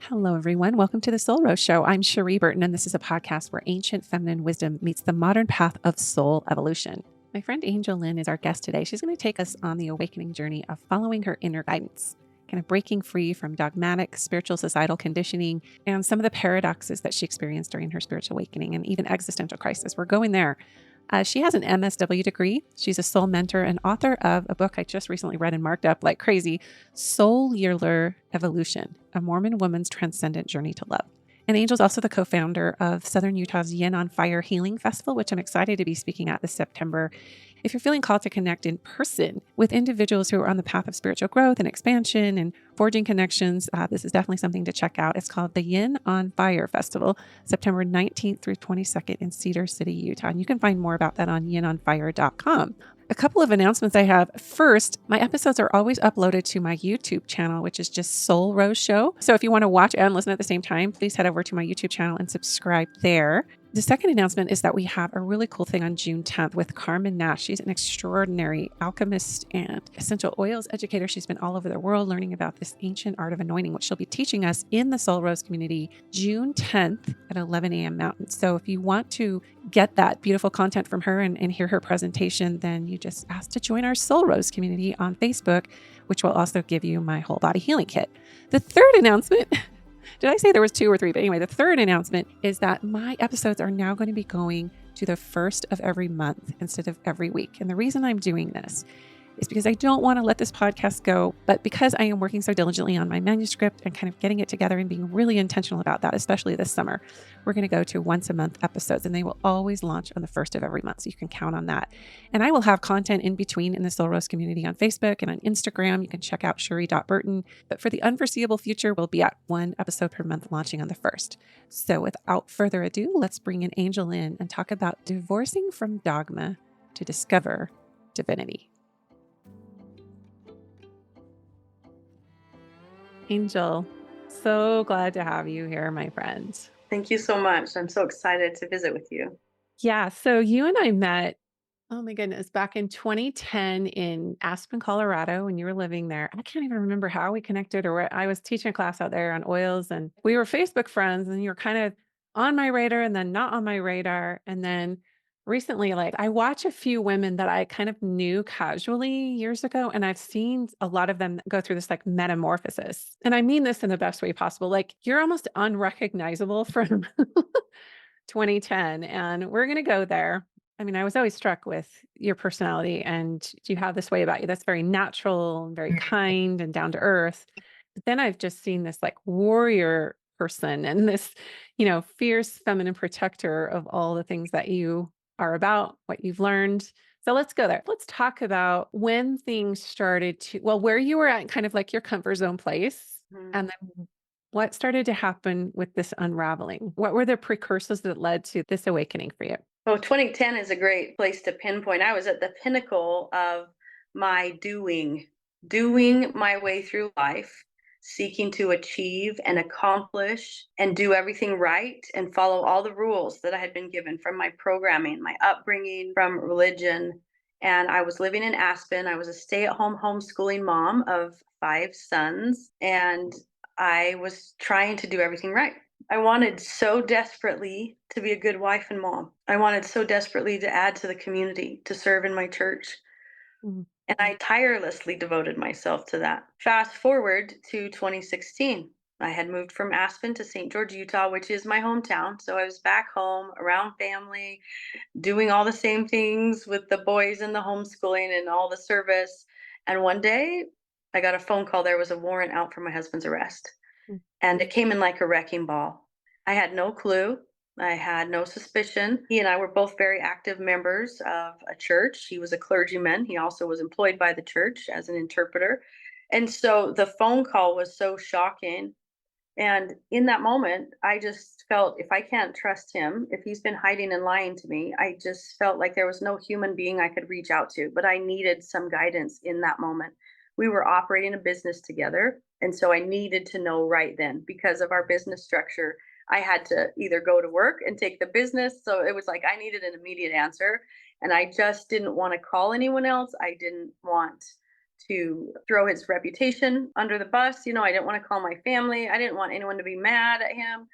Hello, everyone. Welcome to the Soul Rose Show. I'm Cherie Burton, and this is a podcast where ancient feminine wisdom meets the modern path of soul evolution. My friend Angel Lyn is our guest today. She's going to take us on the awakening journey of following her inner guidance, kind of breaking free from dogmatic spiritual societal conditioning and some of the paradoxes that she experienced during her spiritual awakening and even existential crisis. We're going there. She has an MSW degree. She's a soul mentor and author of a book I just recently read and marked up like crazy, Soul-u-lar Evolution, a Mormon woman's transcendent journey to love. And Angel's also the co-founder of Southern Utah's Yin on Fire Healing Festival, which I'm excited to be speaking at this September. If you're feeling called to connect in person with individuals who are on the path of spiritual growth and expansion and forging connections, this is definitely something to check out. It's called the Yin on Fire Festival, September 19th through 22nd in Cedar City, Utah. And you can find more about that on yinonfire.com. A couple of announcements I have. First, my episodes are always uploaded to my YouTube channel, which is just Soul Rose Show. So if you want to watch and listen at the same time, please head over to my YouTube channel and subscribe there. The second announcement is that we have a really cool thing on June 10th with Carmen Nash. She's an extraordinary alchemist and essential oils educator. She's been all over the world learning about this ancient art of anointing, which she'll be teaching us in the Soul Rose community June 10th at 11 a.m. Mountain. So if you want to get that beautiful content from her and hear her presentation, then you just ask to join our Soul Rose community on Facebook, which will also give you my whole body healing kit. The third announcement... Did I say there was two or three? But anyway, the third announcement is that my episodes are now going to be going to the first of every month instead of every week. And the reason I'm doing this is because I don't want to let this podcast go, but because I am working so diligently on my manuscript and kind of getting it together and being really intentional about that, especially this summer, we're going to go to once a month episodes, and they will always launch on the first of every month. So you can count on that. And I will have content in between in the Soul Rose community on Facebook and on Instagram. You can check out cherie.burton. But for the unforeseeable future, we'll be at one episode per month launching on the first. So without further ado, let's bring in Angel Lyn and talk about divorcing from dogma to discover divinity. Angel, so glad to have you here, my friend. Thank you so much. I'm so excited to visit with you. Yeah, so you and I met, oh my goodness, back in 2010 in Aspen, Colorado, when you were living there. I can't even remember how we connected or what. I was teaching a class out there on oils, and we were Facebook friends, and you were kind of on my radar and then not on my radar. And then recently, like I watch a few women that I kind of knew casually years ago, and I've seen a lot of them go through this like metamorphosis. And I mean this in the best way possible. Like you're almost unrecognizable from 2010, and we're going to go there. I mean, I was always struck with your personality, and you have this way about you that's very natural and very kind and down to earth. But then I've just seen this like warrior person and this, fierce feminine protector of all the things that you are about, what you've learned. So let's go there. Let's talk about when things started to, well, where you were at kind of like your comfort zone place, and then what started to happen with this unraveling? What were the precursors that led to this awakening for you? Well, 2010 is a great place to pinpoint. I was at the pinnacle of my doing my way through life, seeking to achieve and accomplish and do everything right and follow all the rules that I had been given from my programming, my upbringing, from religion. And I was living in Aspen. I was a stay-at-home homeschooling mom of 5 sons, and I was trying to do everything right. I wanted so desperately to be a good wife and mom. I wanted so desperately to add to the community, to serve in my church. Mhm. And I tirelessly devoted myself to that. Fast forward to 2016. I had moved from Aspen to St. George, Utah, which is my hometown. So I was back home around family, doing all the same things with the boys and the homeschooling and all the service. And one day I got a phone call. There was a warrant out for my husband's arrest. Mm. And it came in like a wrecking ball. I had no clue. I had no suspicion. He and I were both very active members of a church. He was a clergyman. He also was employed by the church as an interpreter. And so the phone call was so shocking. And in that moment, I just felt if I can't trust him, if he's been hiding and lying to me, I just felt like there was no human being I could reach out to, but I needed some guidance in that moment. We were operating a business together. And so I needed to know right then because of our business structure. I had to either go to work and take the business. So it was like I needed an immediate answer. And I just didn't want to call anyone else. I didn't want to throw his reputation under the bus. I didn't want to call my family. I didn't want anyone to be mad at him.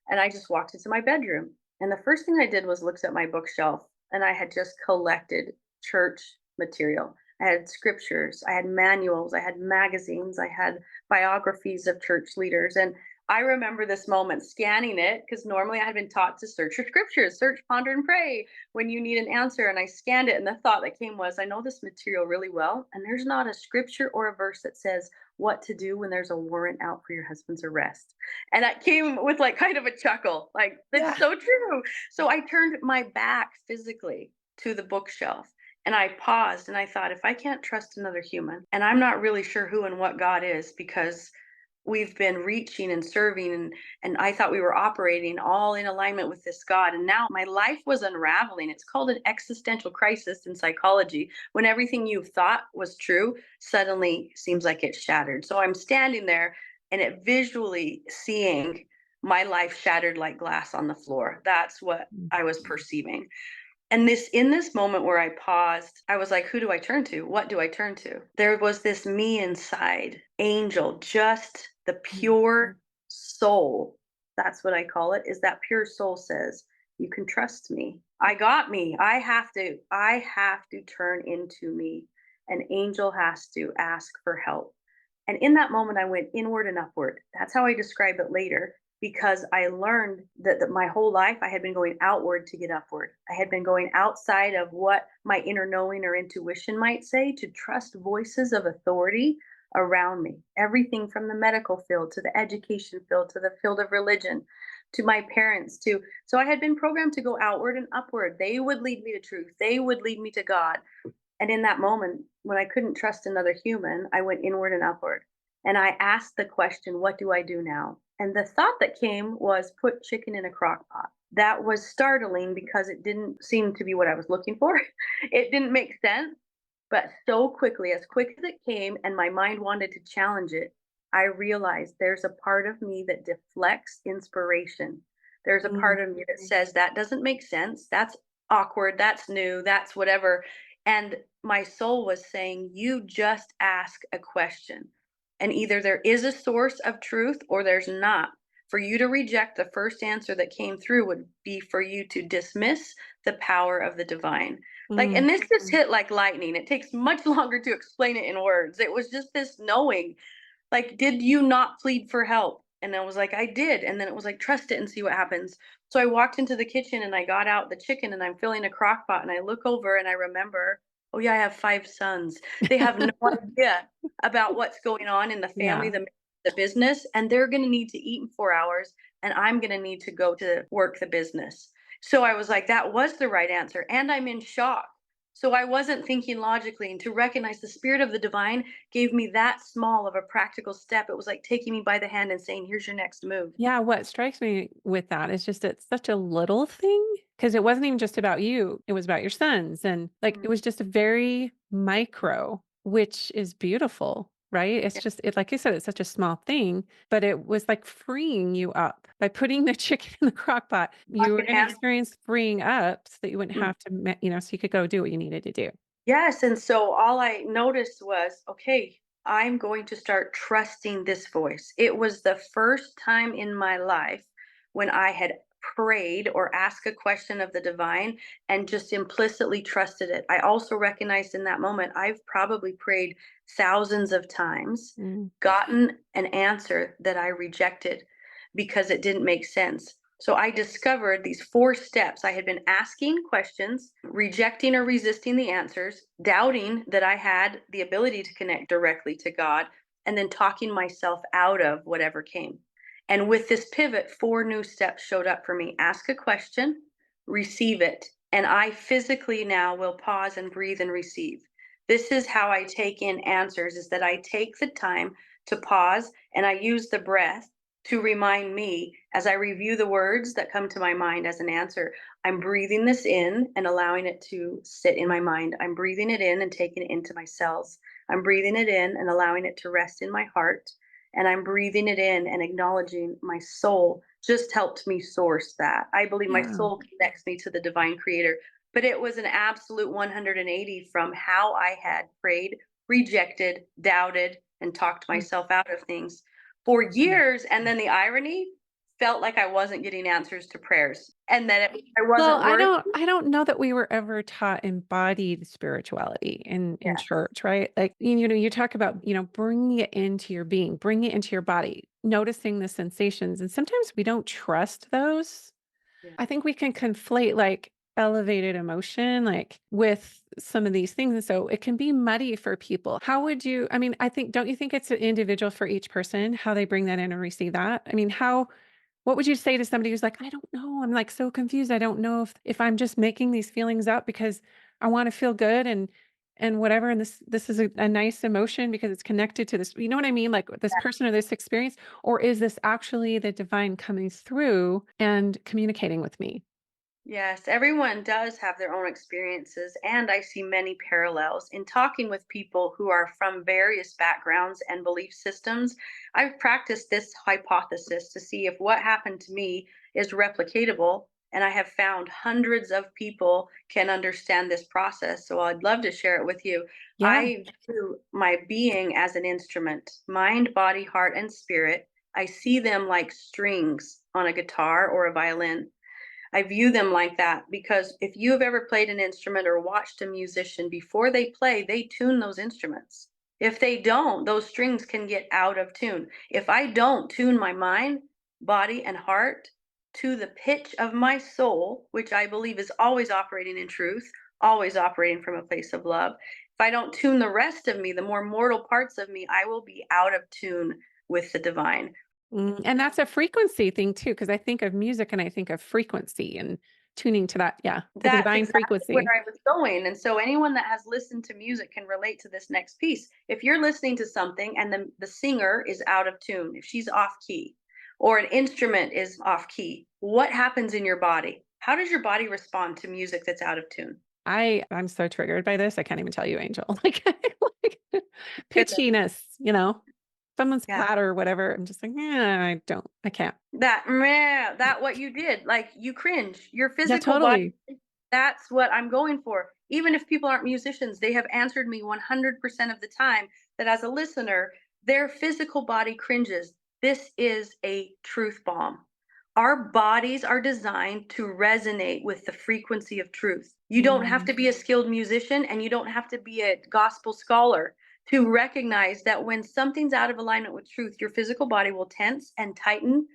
And I just walked into my bedroom. And the first thing I did was looked at my bookshelf, and I had just collected church material. I had scriptures, I had manuals, I had magazines, I had biographies of church leaders. And I remember this moment scanning it because normally I had been taught to search your scriptures, search, ponder, and pray when you need an answer. And I scanned it, and the thought that came was, I know this material really well, and there's not a scripture or a verse that says what to do when there's a warrant out for your husband's arrest. And that came with like kind of a chuckle, like, Yeah. that's so true. So I turned my back physically to the bookshelf, and I paused and I thought, if I can't trust another human, and I'm not really sure who and what God is, because we've been reaching and serving, and I thought we were operating all in alignment with this God. And now my life was unraveling. It's called an existential crisis in psychology, when everything you thought was true suddenly seems like it's shattered. So I'm standing there and it visually seeing my life shattered like glass on the floor. That's what I was perceiving. And in this moment where I paused, I was like, who do I turn to? What do I turn to? There was this me inside, Angel, just the pure soul. That's what I call it, is that pure soul says, you can trust me. I got me. I have to turn into me. An angel has to ask for help. And in that moment, I went inward and upward. That's how I describe it later, because I learned that my whole life I had been going outward to get upward. I had been going outside of what my inner knowing or intuition might say, to trust voices of authority around me. Everything from the medical field to the education field to the field of religion to my parents to so I had been programmed to go outward and upward. They would lead me to truth. They would lead me to God. And in that moment, when I couldn't trust another human, I went inward and upward. And I asked the question, what do I do now? And the thought that came was, put chicken in a crock pot. That was startling because it didn't seem to be what I was looking for. It didn't make sense. But so quickly, as quick as it came, and my mind wanted to challenge it, I realized there's a part of me that deflects inspiration. There's a Mm. part of me that says, that doesn't make sense. That's awkward. That's new. That's whatever. And my soul was saying, you just ask a question. And either there is a source of truth or there's not. For you to reject the first answer that came through would be for you to dismiss the power of the divine. Like, Mm. and this just hit like lightning. It takes much longer to explain it in words. It was just this knowing, like, did you not plead for help? And I was like, I did. And then it was like, trust it and see what happens. So I walked into the kitchen and I got out the chicken and I'm filling a crock pot and I look over and I remember, oh yeah, I have 5 sons. They have no idea about what's going on in the family, Yeah. the business, and they're going to need to eat in 4 hours, and I'm going to need to go to work the business. So I was like, that was the right answer. And I'm in shock. So I wasn't thinking logically, and to recognize the spirit of the divine gave me that small of a practical step. It was like taking me by the hand and saying, here's your next move. Yeah, what strikes me with that is just it's such a little thing because it wasn't even just about you, it was about your sons, and, like, it Mm, was just a very micro, which is beautiful, right? It's yeah. just like you said, it's such a small thing, but it was, like, freeing you up. By putting the chicken in the crock pot, I you were could gonna handle. experience freeing up so that you wouldn't Mm. have to so you could go do what you needed to do. Yes, and so all I noticed was, okay, I'm going to start trusting this voice. It was the first time in my life when I had prayed or asked a question of the divine and just implicitly trusted it. I also recognized in that moment, I've probably prayed thousands of times, Mm. gotten an answer that I rejected because it didn't make sense. So I discovered these 4 steps. I had been asking questions, rejecting or resisting the answers, doubting that I had the ability to connect directly to God, and then talking myself out of whatever came. And with this pivot, 4 new steps showed up for me. Ask a question, receive it. And I physically now will pause and breathe and receive. This is how I take in answers, is that I take the time to pause and I use the breath to remind me as I review the words that come to my mind as an answer. I'm breathing this in and allowing it to sit in my mind. I'm breathing it in and taking it into my cells. I'm breathing it in and allowing it to rest in my heart. And I'm breathing it in and acknowledging my soul just helped me source that. I believe my Yeah. soul connects me to the divine creator. But it was an absolute 180 from how I had prayed rejected, doubted, and talked Mm. myself out of things for Mm. years. And then the irony felt like I wasn't getting answers to prayers and that I Well, wasn't worthy. I don't know that we were ever taught embodied spirituality in Yes. church, right? Like, you talk about, bringing it into your being, bringing it into your body, noticing the sensations, and sometimes we don't trust those. Yeah. I think we can conflate, like, elevated emotion, like, with some of these things, and so it can be muddy for people. How would you I mean, I think don't you think it's individual for each person, how they bring that in and receive that? I mean, what would you say to somebody who's like, "I don't know, I'm, like, so confused, I don't know if I'm just making these feelings up because I wanna feel good and whatever, and this is a nice emotion because it's connected to this," you know what I mean? Like, this person or this experience, or is this actually the divine coming through and communicating with me? Yes, everyone does have their own experiences, and I see many parallels. In talking with people who are from various backgrounds and belief systems, I've practiced this hypothesis to see if what happened to me is replicatable. And I have found hundreds of people can understand this process. So I'd love to share it with you. Yeah. I view my being as an instrument, mind, body, heart, and spirit. I see them like strings on a guitar or a violin. I view them like that because if you have ever played an instrument or watched a musician before they play, they tune those instruments. If they don't, those strings can get out of tune. If I don't tune my mind, body, and heart to the pitch of my soul, which I believe is always operating in truth, always operating from a place of love, if I don't tune the rest of me, the more mortal parts of me, I will be out of tune with the divine. And that's a frequency thing too, because I think of music and I think of frequency and tuning to that, yeah, to the That's divine exactly where frequency. I was going, and so anyone that has listened to music can relate to this next piece. If you're listening to something and the singer is out of tune, if she's off key, or an instrument is off key, what happens in your body? How does your body respond to music that's out of tune? I'm so triggered by this, I can't even tell you, Angel. Like Goodness. pitchiness, someone's Yeah. platter or whatever, I'm just like, I can't. That meh, that what you did, like, you cringe. Your Yeah, physical body, totally. that's what I'm going for. Even if people aren't musicians, they have answered me 100% of the time that as a listener, their physical body cringes. This is a truth bomb. Our bodies are designed to resonate with the frequency of truth. You don't have Mm, to be a skilled musician and you don't have to be a gospel scholar to recognize that when something's out of alignment with truth, your physical body will tense and tighten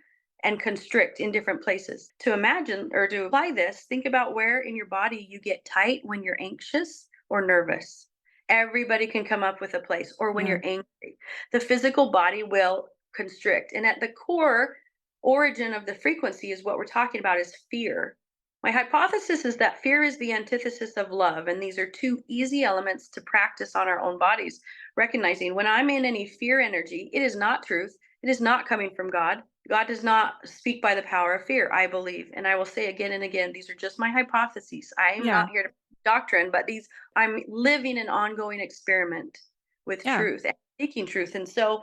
and constrict in different places. To imagine or to apply this, think about where in your body you get tight when you're anxious or nervous. Everybody can come up with a place, or when yeah. you're angry. The physical body will constrict. And at the core origin of the frequency is what we're talking about is fear. My hypothesis is that fear is the antithesis of love, and these are two easy elements to practice on our own bodies. Recognizing when I'm in any fear energy, it is not truth, it is not coming from God. God does not speak by the power of fear, I believe. And I will say again and again, these are just my hypotheses. I am Yeah, not here to doctrine, but I'm living an ongoing experiment with yeah. truth and seeking truth. And so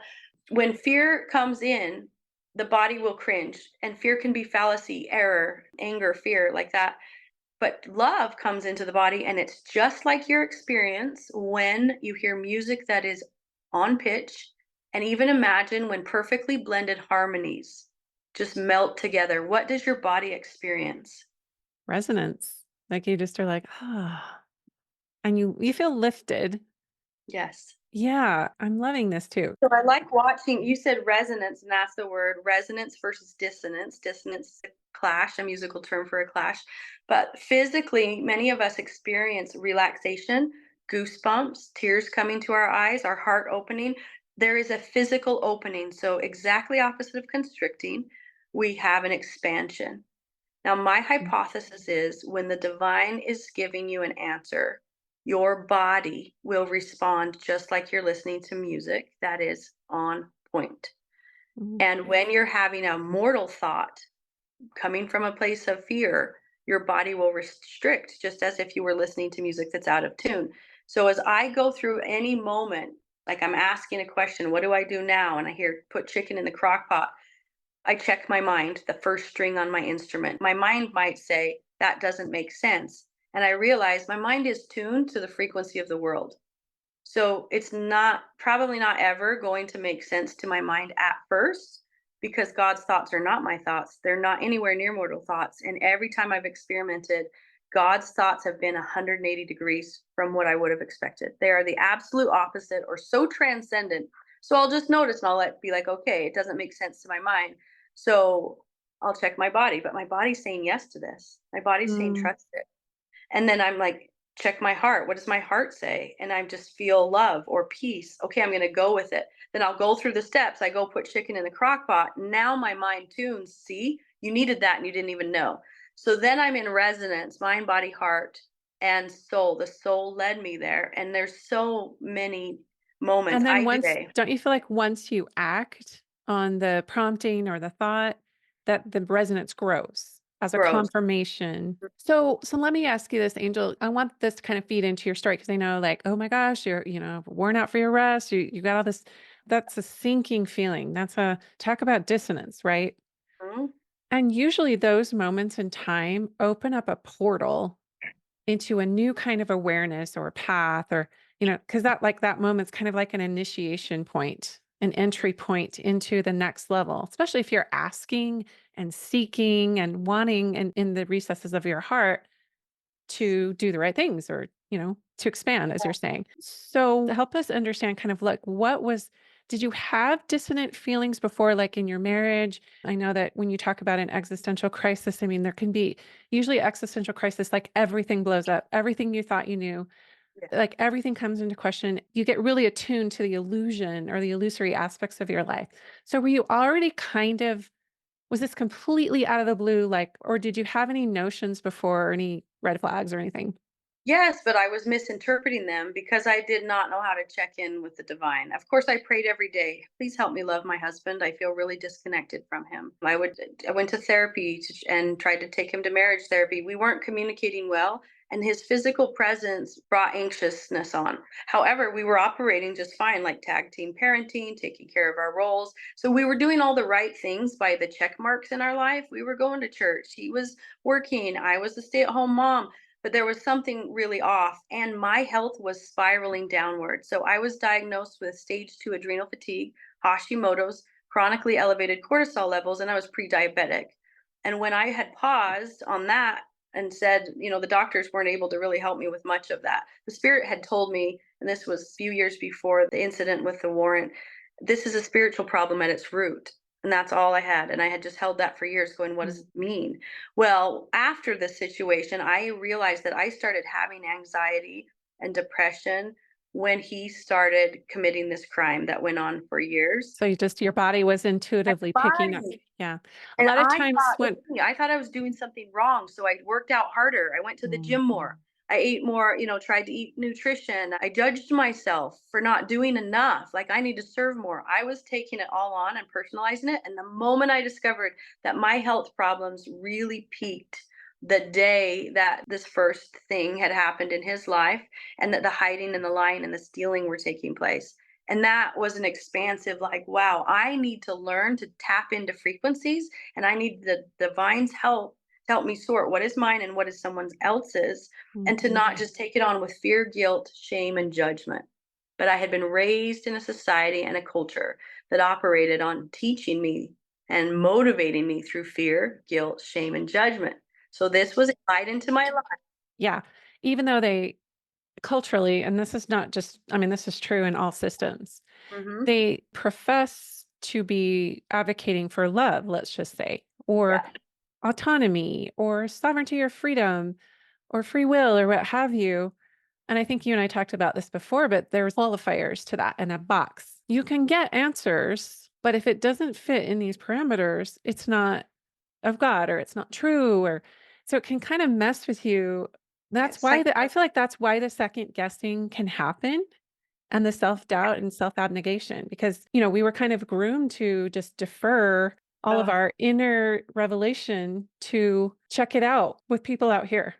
when fear comes in, the body will cringe, and fear can be fallacy, error, anger, fear, like that. But love comes into the body, and it's just like your experience when you hear music that is on pitch, and even imagine when perfectly blended harmonies just melt together. What does your body experience? Resonance. Like, you just are like, "Ah," and you feel lifted. Yes. Yeah, I'm loving this too. So I like watching, you said resonance, and that's the word resonance versus dissonance. Dissonance is a clash, a musical term for a clash. But physically, many of us experience relaxation, goosebumps, tears coming to our eyes, our heart opening. There is a physical opening. So, exactly opposite of constricting, we have an expansion. Now, my Mm, hypothesis is when the divine is giving you an answer, your body will respond just like you're listening to music that is on point. mhm. And when you're having a mortal thought coming from a place of fear, your body will restrict just as if you were listening to music that's out of tune. So as I go through any moment, like I'm asking a question, what do I do now? And I hear put chicken in the crock pot. I check my mind, the first string on my instrument. My mind might say, that doesn't make sense. And I realize my mind is tuned to the frequency of the world. So it's not probably not ever going to make sense to my mind at first because God's thoughts are not my thoughts. They're not anywhere near mortal thoughts. And every time I've experimented, God's thoughts have been 180 degrees from what I would have expected. They are the absolute opposite or so transcendent. So I'll just notice and be like, okay, it doesn't make sense to my mind. So I'll check my body, but my body's saying yes to this. My body's saying Mm. trust it. And then I'm like, check my heart. What does my heart say? And I just feel love or peace. Okay, I'm going to go with it. Then I'll go through the steps. I go put chicken in the crock pot. Now my mind tunes. See, you needed that and you didn't even know. So then I'm in resonance, mind, body, heart, and soul. The soul led me there. And there's so many moments. And then I do once don't you feel like once you act on the prompting or the thought, that the resonance grows as a grows. confirmation? So let me ask you this, Angel. I want this to kind of feed into your story because I know like, oh my gosh, you're, worn out for your rest. You got all this. That's a sinking feeling. That's a talk about dissonance, right? Mhm. And usually those moments in time open up a portal into a new kind of awareness or path or, because that moment's kind of like an initiation point, an entry point into the next level, especially if you're asking and seeking and wanting and in the recesses of your heart to do the right things or, to expand, as you're saying. So help us understand kind of like did you have dissonant feelings before, like in your marriage? I know that when you talk about an existential crisis, I mean, there can be usually existential crisis, like everything blows up, everything you thought you knew, Yeah. like everything comes into question. You get really attuned to the illusion or the illusory aspects of your life. So were you already was this completely out of the blue, like, or did you have any notions before or any red flags or anything? Yes, but I was misinterpreting them because I did not know how to check in with the divine. Of course, I prayed every day. Please help me love my husband. I feel really disconnected from him. I went to therapy and tried to take him to marriage therapy. We weren't communicating well, and his physical presence brought anxiousness on. However, we were operating just fine, like tag team parenting, taking care of our roles. So we were doing all the right things by the check marks in our life. We were going to church. He was working. I was a stay-at-home mom, but there was something really off and my health was spiraling downward. So I was diagnosed with stage 2 adrenal fatigue, Hashimoto's, chronically elevated cortisol levels, and I was pre-diabetic. And when I had paused on that and said, the doctors weren't able to really help me with much of that. The spirit had told me, and this was a few years before the incident with the warrant, this is a spiritual problem at its root. And that's all I had. And I had just held that for years, going, what does it mean? Well, after the situation, I realized that I started having anxiety and depression when he started committing this crime that went on for years. So your body was My intuitively picking up. body. Yeah. A And lot of I times thought, when I thought I was doing something wrong. So I worked out harder. I went to the gym Mhm. more. I ate more, tried to eat nutrition. I judged myself for not doing enough. Like I need to serve more. I was taking it all on and personalizing it. And the moment I discovered that my health problems really peaked the day that this first thing had happened in his life and that the hiding and the lying and the stealing were taking place. And that was an expansive, like, wow, I need to learn to tap into frequencies and I need the divine's help to help me sort what is mine and what is someone else's, and to not Mhm. just take it on with fear, guilt, shame, and judgment. But I had been raised in a society and a culture that operated on teaching me and motivating me through fear, guilt, shame, and judgment. So this was applied into my life. Yeah. Even though they culturally, and this is not just, I mean, this is true in all systems, Hmm. they profess to be advocating for love, let's just say, or Yeah. autonomy, or sovereignty or freedom, or free will, or what have you. And I think you and I talked about this before, but there's qualifiers to that in a box. You can get answers, but if it doesn't fit in these parameters, it's not of God or it's not true or so it can kind of mess with you. That's Yes. why I feel like that's why the second guessing can happen and the self-doubt and self-abnegation because, we were kind of groomed to just defer all of Uh, our inner revelation to check it out with people out here.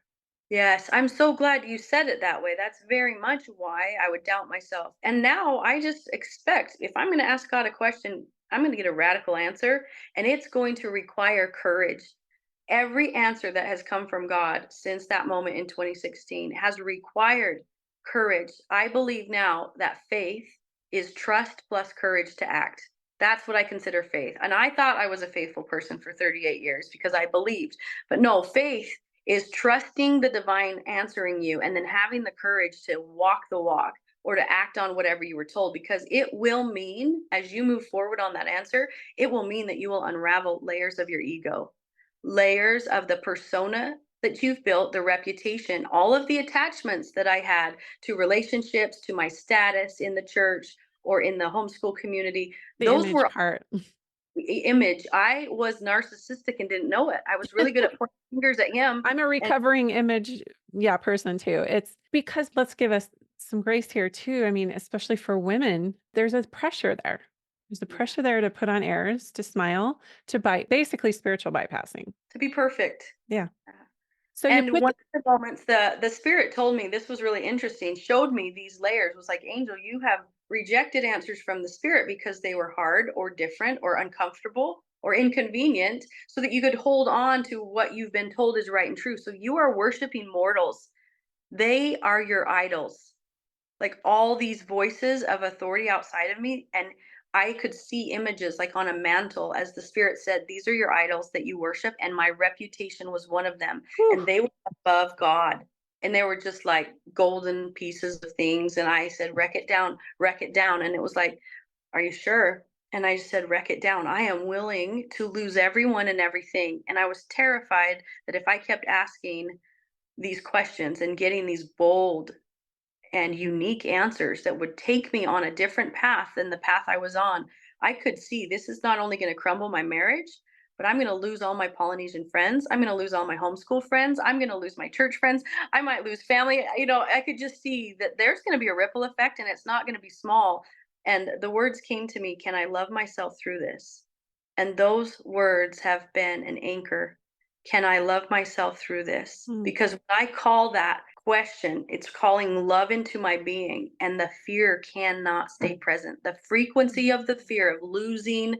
Yes, I'm so glad you said it that way. That's very much why I would doubt myself. And now I just expect if I'm going to ask God a question, I'm going to get a radical answer, and it's going to require courage. Every answer that has come from God since that moment in 2016 has required Courage. I believe now that faith is trust plus courage to act. That's what I consider faith. And I thought I was a faithful person for 38 years because I believed. But no, faith is trusting the divine answering you and then having the courage to walk the walk or to act on whatever you were told, because it will mean, as you move forward on that answer, it will mean that you will unravel layers of your ego, layers of the persona that you've built, the reputation, all of the attachments that I had to relationships, to my status in the church or in the homeschool community. The Those image were part. image. I was narcissistic and didn't know it. I was really good at pointing fingers at him. I'm a And recovering image, yeah, person too. It's because let's give us some grace here too. I mean, especially for women, there's a pressure there. There's a yeah, pressure there to put on airs, to smile, to basically spiritual bypassing. to be perfect. Yeah. So you And put one of the moments the spirit told me, this was really interesting, showed me these layers, was like, Angel, you have rejected answers from the spirit because they were hard or different or uncomfortable or inconvenient, so that you could hold on to what you've been told is right and true. So you are worshiping mortals. They are your idols, like all these voices of authority outside of me. And I could see images like on a mantle, as the spirit said, these are your idols that you worship. And my reputation was one of them. whew, And they were above God. And they were just like golden pieces of things. And I said, wreck it down, wreck it down. And it was like, are you sure? And I said, wreck it down. I am willing to lose everyone and everything. And I was terrified that if I kept asking these questions and getting these bold and unique answers that would take me on a different path than the path I was on, I could see this is not only going to crumble my marriage, but I'm going to lose all my Polynesian friends. I'm going to lose all my homeschool friends. I'm going to lose my church friends. I might lose family. I could just see that there's going to be a ripple effect and it's not going to be small. And the words came to me, can I love myself through this? And those words have been an anchor. Can I love myself through this? mm, Because when I call that question, it's calling love into my being, and the fear cannot stay present. The frequency of the fear of losing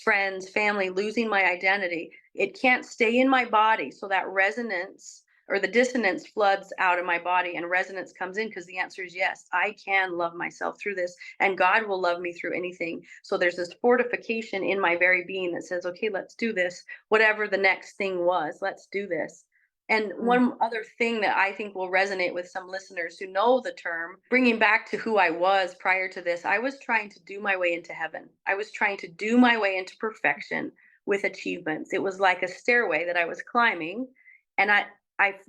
friends, family, losing my identity, it can't stay in my body. So that resonance or the dissonance floods out of my body and resonance comes in, because the answer is yes, I can love myself through this and God will love me through anything. So there's this fortification in my very being that says, okay, let's do this. Whatever the next thing was, let's do this. And mm, one other thing that I think will resonate with some listeners who know the term, bringing back to who I was prior to this, I was trying to do my way into heaven. I was trying to do my way into perfection with achievements. It was like a stairway that I was climbing. And I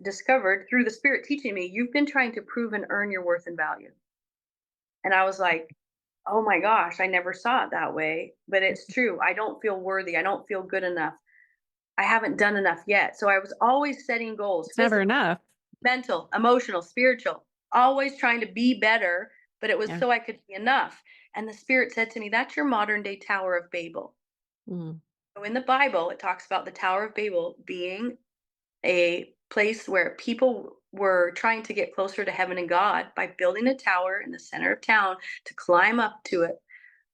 discovered through the spirit teaching me, you've been trying to prove and earn your worth and value. And I was like, oh my gosh, I never saw it that way. But it's true. I don't feel worthy. I don't feel good enough. I haven't done enough yet. So I was always setting goals, it's never physical, enough. mental, emotional, spiritual, always trying to be better, but it was Yeah. so I could be enough. And the spirit said to me, that's your modern day Tower of Babel. Mm, So in the Bible, it talks about the Tower of Babel being a place where people were trying to get closer to heaven and God by building a tower in the center of town to climb up to it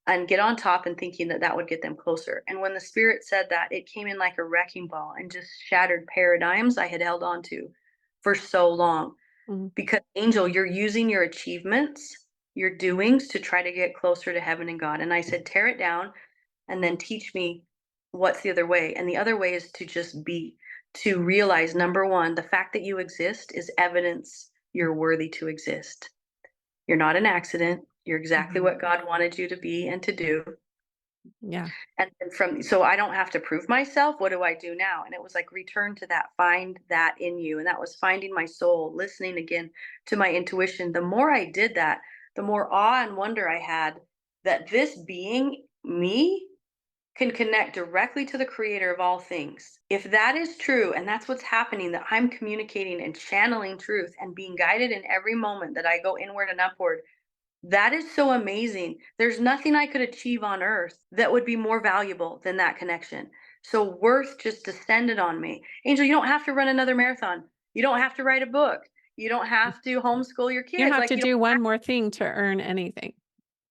and get on top and thinking that that would get them closer. And when the spirit said that, it came in like a wrecking ball and just shattered paradigms I had held on to for so long. mm, Because, Angel, you're using your achievements, your doings to try to get closer to heaven and God. And I said, tear it down and then teach me what's the other way. And the other way is to just be, to realize number one, the fact that you exist is evidence you're worthy to exist. You're not an accident. You're exactly mhm. what God wanted you to be and to do. Yeah. And then from, so I don't have to prove myself. What do I do now? And it was like, return to that, find that in you. And that was finding my soul, listening again to my intuition. The more I did that, the more awe and wonder I had that this being, me, can connect directly to the creator of all things. If that is true, and that's what's happening, that I'm communicating and channeling truth and being guided in every moment that I go inward and upward, that is so amazing. There's nothing I could achieve on earth that would be more valuable than that connection. So worth just descended on me. Angel, you don't have to run another marathon. You don't have to write a book. You don't have to homeschool your You don't kids. have Like to you don't, do one more thing to earn anything.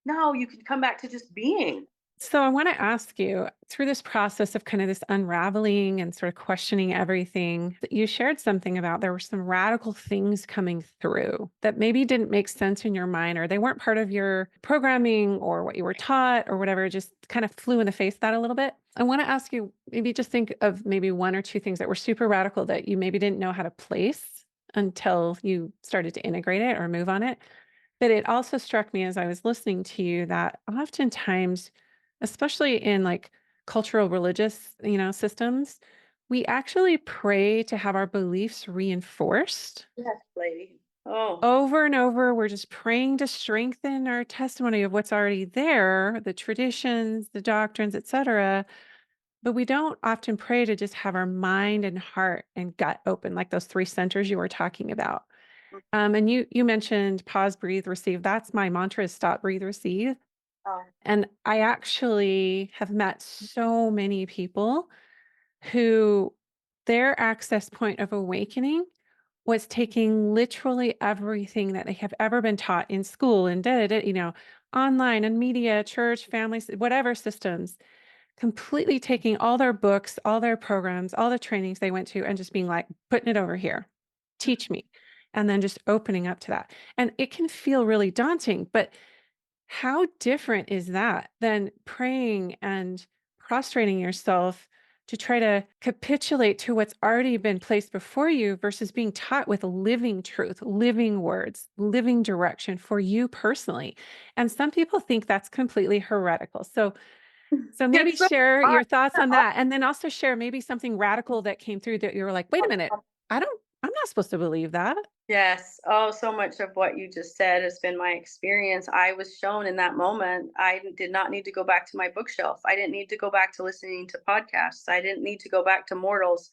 no, you can come back to just being. So I want to ask you through this process of kind of this unraveling and sort of questioning everything that you shared something about there were some radical things coming through that maybe didn't make sense in your mind or they weren't part of your programming or what you were taught or whatever, just kind of flew in the face of that a little bit. I want to ask you maybe just think of maybe one or two things that were super radical that you maybe didn't know how to place until you started to integrate it or move on it. But it also struck me as I was listening to you that oftentimes, especially in like cultural religious, systems, we actually pray to have our beliefs reinforced Yes, lady. Oh, over and over. We're just praying to strengthen our testimony of what's already there, the traditions, the doctrines, etc. But we don't often pray to just have our mind and heart and gut open, like those three centers you were talking about. mm, And you mentioned pause, breathe, receive. That's my mantra is stop, breathe, receive. oh, And I actually have met so many people who their access point of awakening was taking literally everything that they have ever been taught in school and online and media, church, families, whatever systems, completely taking all their books, all their programs, all the trainings they went to, and just being like, putting it over here, teach me. And then just opening up to that. And it can feel really daunting, but how different is that than praying and prostrating yourself to try to capitulate to what's already been placed before you versus being taught with living truth, living words, living direction for you personally. And some people think that's completely heretical. So maybe it's so share hard. your thoughts on that and then also share maybe something radical that came through that you were like, "Wait a minute. I'm not supposed to believe that." Yes. Oh, so much of what you just said has been my experience. I was shown in that moment. Did not need to go back to my bookshelf. I didn't need to go back to listening to podcasts. I didn't need to go back to mortals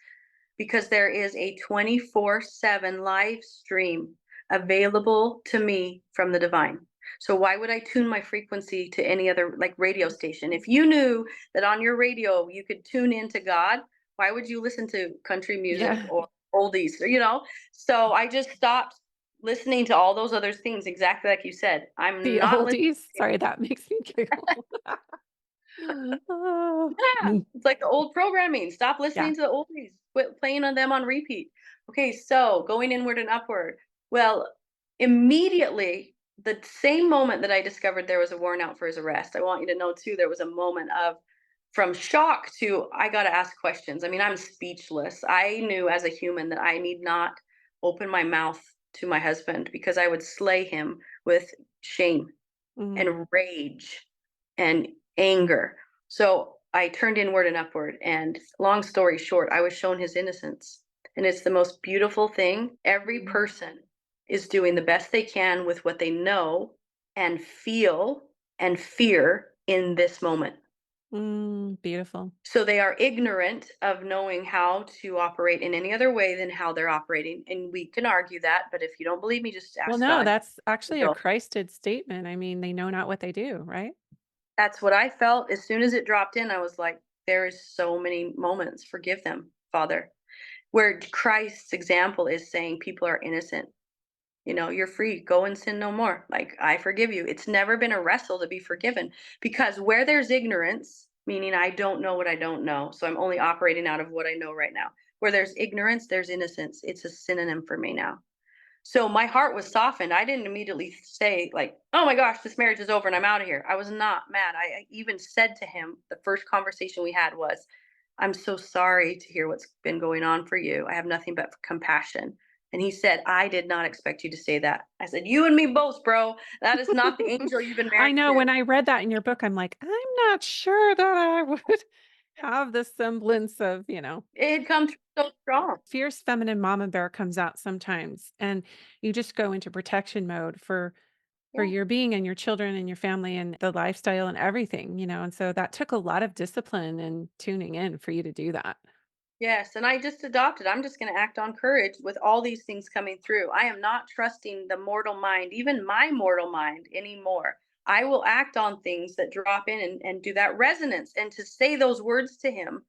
because there is a 24/7 live stream available to me from the divine. So why would I tune my frequency to any other like radio station? If you knew that on your radio you could tune into God, why would you listen to country music Yeah. or oldies, So I just stopped listening to all those other things exactly like you said. I'm The not listening. oldies. Sorry, that makes me giggle. Oh. Yeah, Mm, it's like the old programming. Stop yeah. listening to the oldies. Quit playing on them on repeat. Okay, so going inward and upward. Well, immediately, the same moment that I discovered there was a warrant out for his arrest, I want you to know too, there was a moment of from shock to I got to ask questions. I mean, I'm speechless. I knew as a human that I need not open my mouth to my husband because I would slay him with shame Mm, and rage and anger. So I turned inward and upward. And long story short, I was shown his innocence. And it's the most beautiful thing. Every person is doing the best they can with what they know and feel and fear in this moment. beautiful. So they are ignorant of knowing how to operate in any other way than how they're operating. And we can argue that, but if you don't believe me, just Well, ask no, God. that's actually a Christed statement. I mean, they know not what they do, right? That's what I felt as soon as it dropped in. I was like, there is so many moments. Forgive them, Father. Where Christ's example is saying people are innocent. You're free. Go and sin no more. Like, I forgive you. It's never been a wrestle to be forgiven because where there's ignorance, meaning I don't know what I don't know. So I'm only operating out of what I know right now. Where there's ignorance, there's innocence. It's a synonym for me now. So my heart was softened. I didn't immediately say like, "Oh my gosh, this marriage is over and I'm out of here." I was not mad. I even said to him, the first conversation we had was, "I'm so sorry to hear what's been going on for you. I have nothing but compassion." And he said, "I did not expect you to say that." I said, "You and me both, bro. That is not the angel you've been I married know to." when I read that in your book, I'm like, I'm not sure that I would have the semblance of, It had come through so strong. fierce feminine mama bear comes out sometimes. And you just go into protection mode for Yeah. your being and your children and your family and the lifestyle and everything. And so that took a lot of discipline and tuning in for you to do that. Yes, and I just adopted. I'm just going to act on courage with all these things coming through. I am not trusting the mortal mind, even my mortal mind, anymore. I will act on things that drop in and do that resonance. And to say those words to him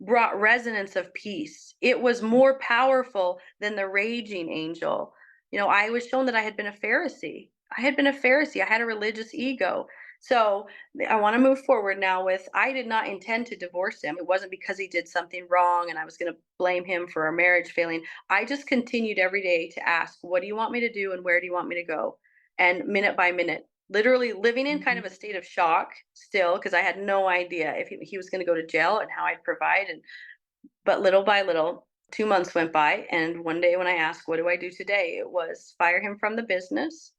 brought resonance of peace. It was more powerful than the raging angel. I was shown that I had been a Pharisee. I had been a Pharisee. I had a religious ego. So I want to move forward now with I did not intend to divorce him. It wasn't because he did something wrong and I was going to blame him for our marriage failing. I just continued every day to ask, what do you want me to do and where do you want me to go? And minute by minute, literally living in kind Mhm. of a state of shock still because I had no idea if he was going to go to jail and how I'd provide. And but little by little, 2 months went by. And one day when I asked, what do I do today? It was fire him from the business,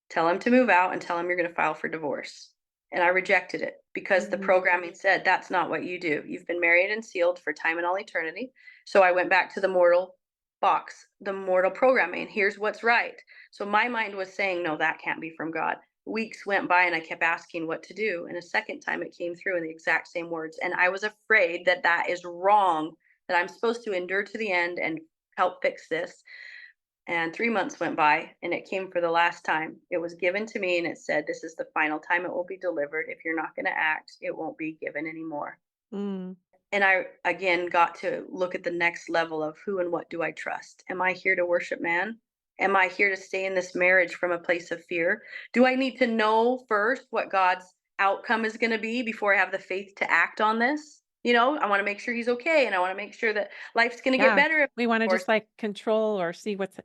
tell him to move out, and tell him you're going to file for divorce. And I rejected it because the Mhm. programming said that's not what you do. You've been married and sealed for time and all eternity. So I went back to the mortal box, the mortal programming. Here's what's right. So my mind was saying, no, that can't be from God. Weeks went by and I kept asking what to do. And a second time it came through in the exact same words. And I was afraid that that is wrong, that I'm supposed to endure to the end and help fix this. And 3 months went by and it came for the last time. It was given to me and it said, this is the final time it will be delivered. If you're not going to act, it won't be given anymore. Mm. And I again got to look at the next level of who and what do I trust? Am I here to worship man? Am I here to stay in this marriage from a place of fear? Do I need to know first what God's outcome is going to be before I have the faith to act on this? I want to make sure he's okay and I want to make sure that life's going to get Yeah. better if We wanna or just, like, control or see what's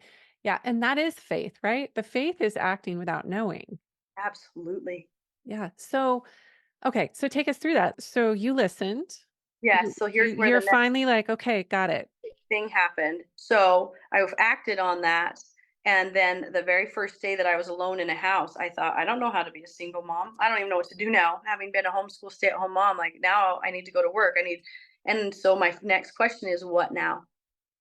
yeah, and that is faith, right? The faith is acting without knowing. absolutely. Yeah. So, okay, so take us through that. So you listened. Yes, You so here's you where the you're next finally like, "Okay, got it." thing happened. So I've acted on that. And then the very first day that I was alone in a house, I thought, I don't know how to be a single mom. I don't even know what to do now. Having been a homeschool stay at home mom, like now I need to go to work. And so my next question is, what now?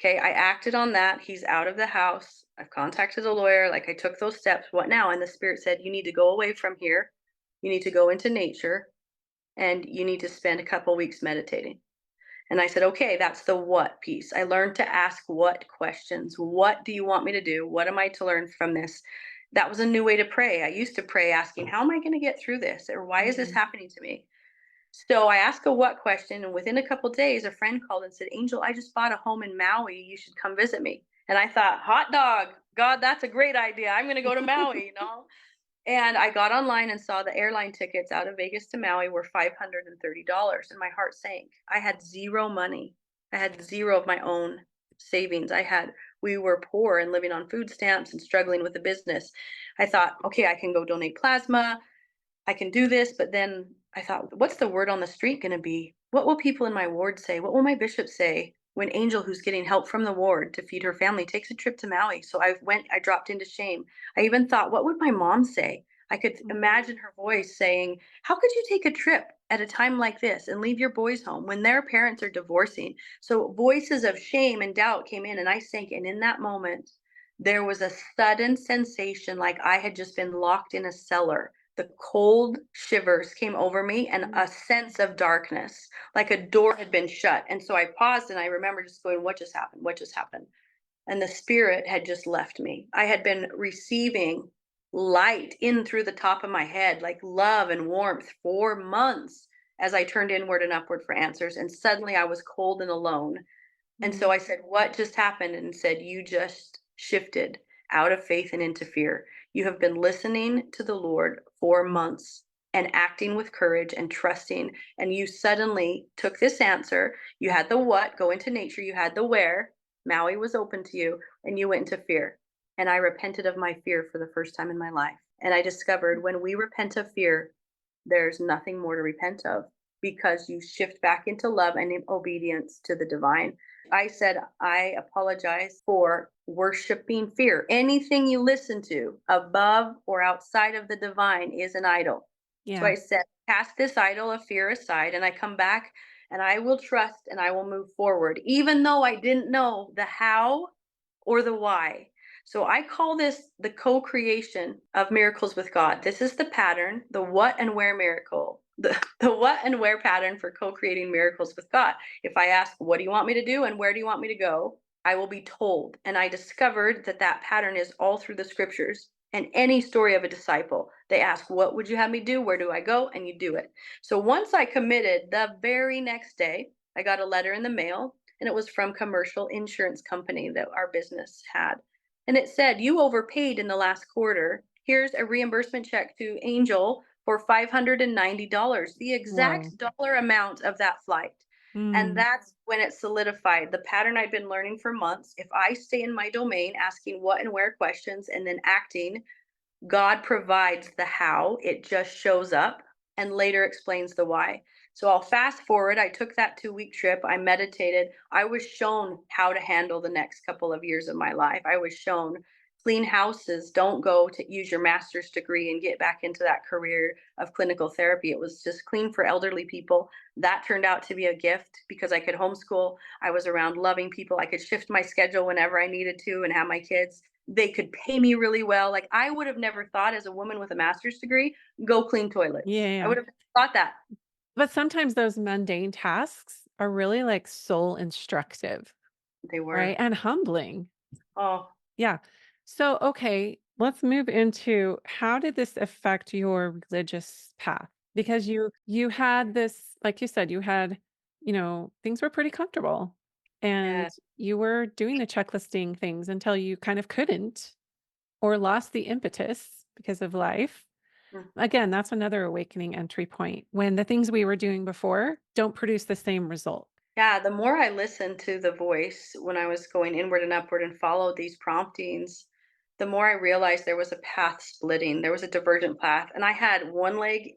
Okay, I acted on that. He's out of the house. I've contacted a lawyer. Like I took those steps. What now? And the spirit said, you need to go away from here. You need to go into nature and you need to spend a couple weeks meditating. And I said, okay, that's the what piece. I learned to ask what questions. What do you want me to do? What am I to learn from this? That was a new way to pray. I used to pray asking, how am I going to get through this? Or why is this Mhm. happening to me? So I asked a what question. And within a couple of days, a friend called and said, Angel, I just bought a home in Maui. You should come visit me. And I thought, hot dog, God, that's a great idea. I'm going to go to Maui. And I got online and saw the airline tickets out of Vegas to Maui were $530, and my heart sank. I had zero money. I had zero of my own savings. We were poor and living on food stamps and struggling with the business. I thought, okay, I can go donate plasma. I can do this. But then I thought, what's the word on the street going to be? What will people in my ward say? What will my bishop say when Angel, who's getting help from the ward to feed her family, takes a trip to Maui? So I dropped into shame. I even thought, what would my mom say? I could Mhm. imagine her voice saying, how could you take a trip at a time like this and leave your boys home when their parents are divorcing? So voices of shame and doubt came in and I sank. And in that moment, there was a sudden sensation like I had just been locked in a cellar. The cold shivers came over me and Mm. a sense of darkness, like a door had been shut. And so I paused and I remember just going, what just happened? What just happened? And the spirit had just left me. I had been receiving light in through the top of my head, like love and warmth for months as I turned inward and upward for answers. And suddenly I was cold and alone. And so Mm. I said, what just happened? And said, you just shifted out of faith and into fear. You have been listening to the Lord for months and acting with courage and trusting. And you suddenly took this answer. You had the what, go into nature. You had the where, Maui was open to you, and you went into fear. And I repented of my fear for the first time in my life. And I discovered when we repent of fear, there's nothing more to repent of because you shift back into love and in obedience to the divine. I said, I apologize for worshiping fear. Anything you listen to above or outside of the divine is an idol. So Yeah. I said, cast this idol of fear aside, and I come back and I will trust and I will move forward, even though I didn't know the how or the why. So I call this the co creation of miracles with God. This is the pattern, the what and where miracle, the what and where pattern for co creating miracles with God. If I ask, what do you want me to do and where do you want me to go? I will be told. And I discovered that that pattern is all through the scriptures and any story of a disciple. They ask, what would you have me do? Where do I go? And you do it. So once I committed, the very next day, I got a letter in the mail and it was from commercial insurance company that our business had. And it said, you overpaid in the last quarter. Here's a reimbursement check to Angel for $590, the Whoa. exact dollar amount of that flight. And Mm. that's when it solidified the pattern I'd been learning for months. If I stay in my domain, asking what and where questions and then acting, God provides the how, it just shows up and later explains the why. So I'll fast forward. I took that 2 week trip. I meditated. I was shown how to handle the next couple of years of my life. I was shown clean houses, don't go to use your master's degree and get back into that career of clinical therapy. It was just clean for elderly people. That turned out to be a gift because I could homeschool. I was around loving people. I could shift my schedule whenever I needed to and have my kids. They could pay me really well. Like I would have never thought as a woman with a master's degree, go clean toilets. I Yeah. would have thought that. But sometimes those mundane tasks are really like soul instructive, They right? were. And humbling. Oh, Yeah. So, okay, let's move into how did this affect your religious path? Because you had this, like you said, you had, things were pretty comfortable yeah. and you were doing the checklisting things until you kind of couldn't or lost the impetus because of life. Mm. Again, that's another awakening entry point when the things we were doing before don't produce the same result. Yeah, the more I listened to the voice when I was going inward and upward and followed these promptings, the more I realized there was a path splitting. There was a divergent path. And I had one leg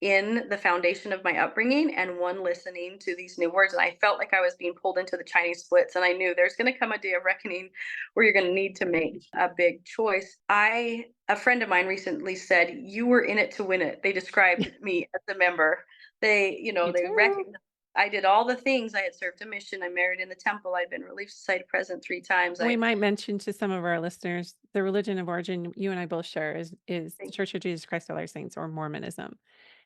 in the foundation of my upbringing and one listening to these new words. And I felt like I was being pulled into the Chinese splits. And I knew there's going to come a day of reckoning where you're going to need to make a big choice. A friend of mine recently said, "You were in it to win it." They described me as a member. Me They too. recognized I did all the things. I had served a mission. I married in the temple. I'd been Relief Society president 3 times. We might mention to some of our listeners, the religion of origin you and I both share is the Thank Church of Jesus Christ of Latter Saints or Mormonism.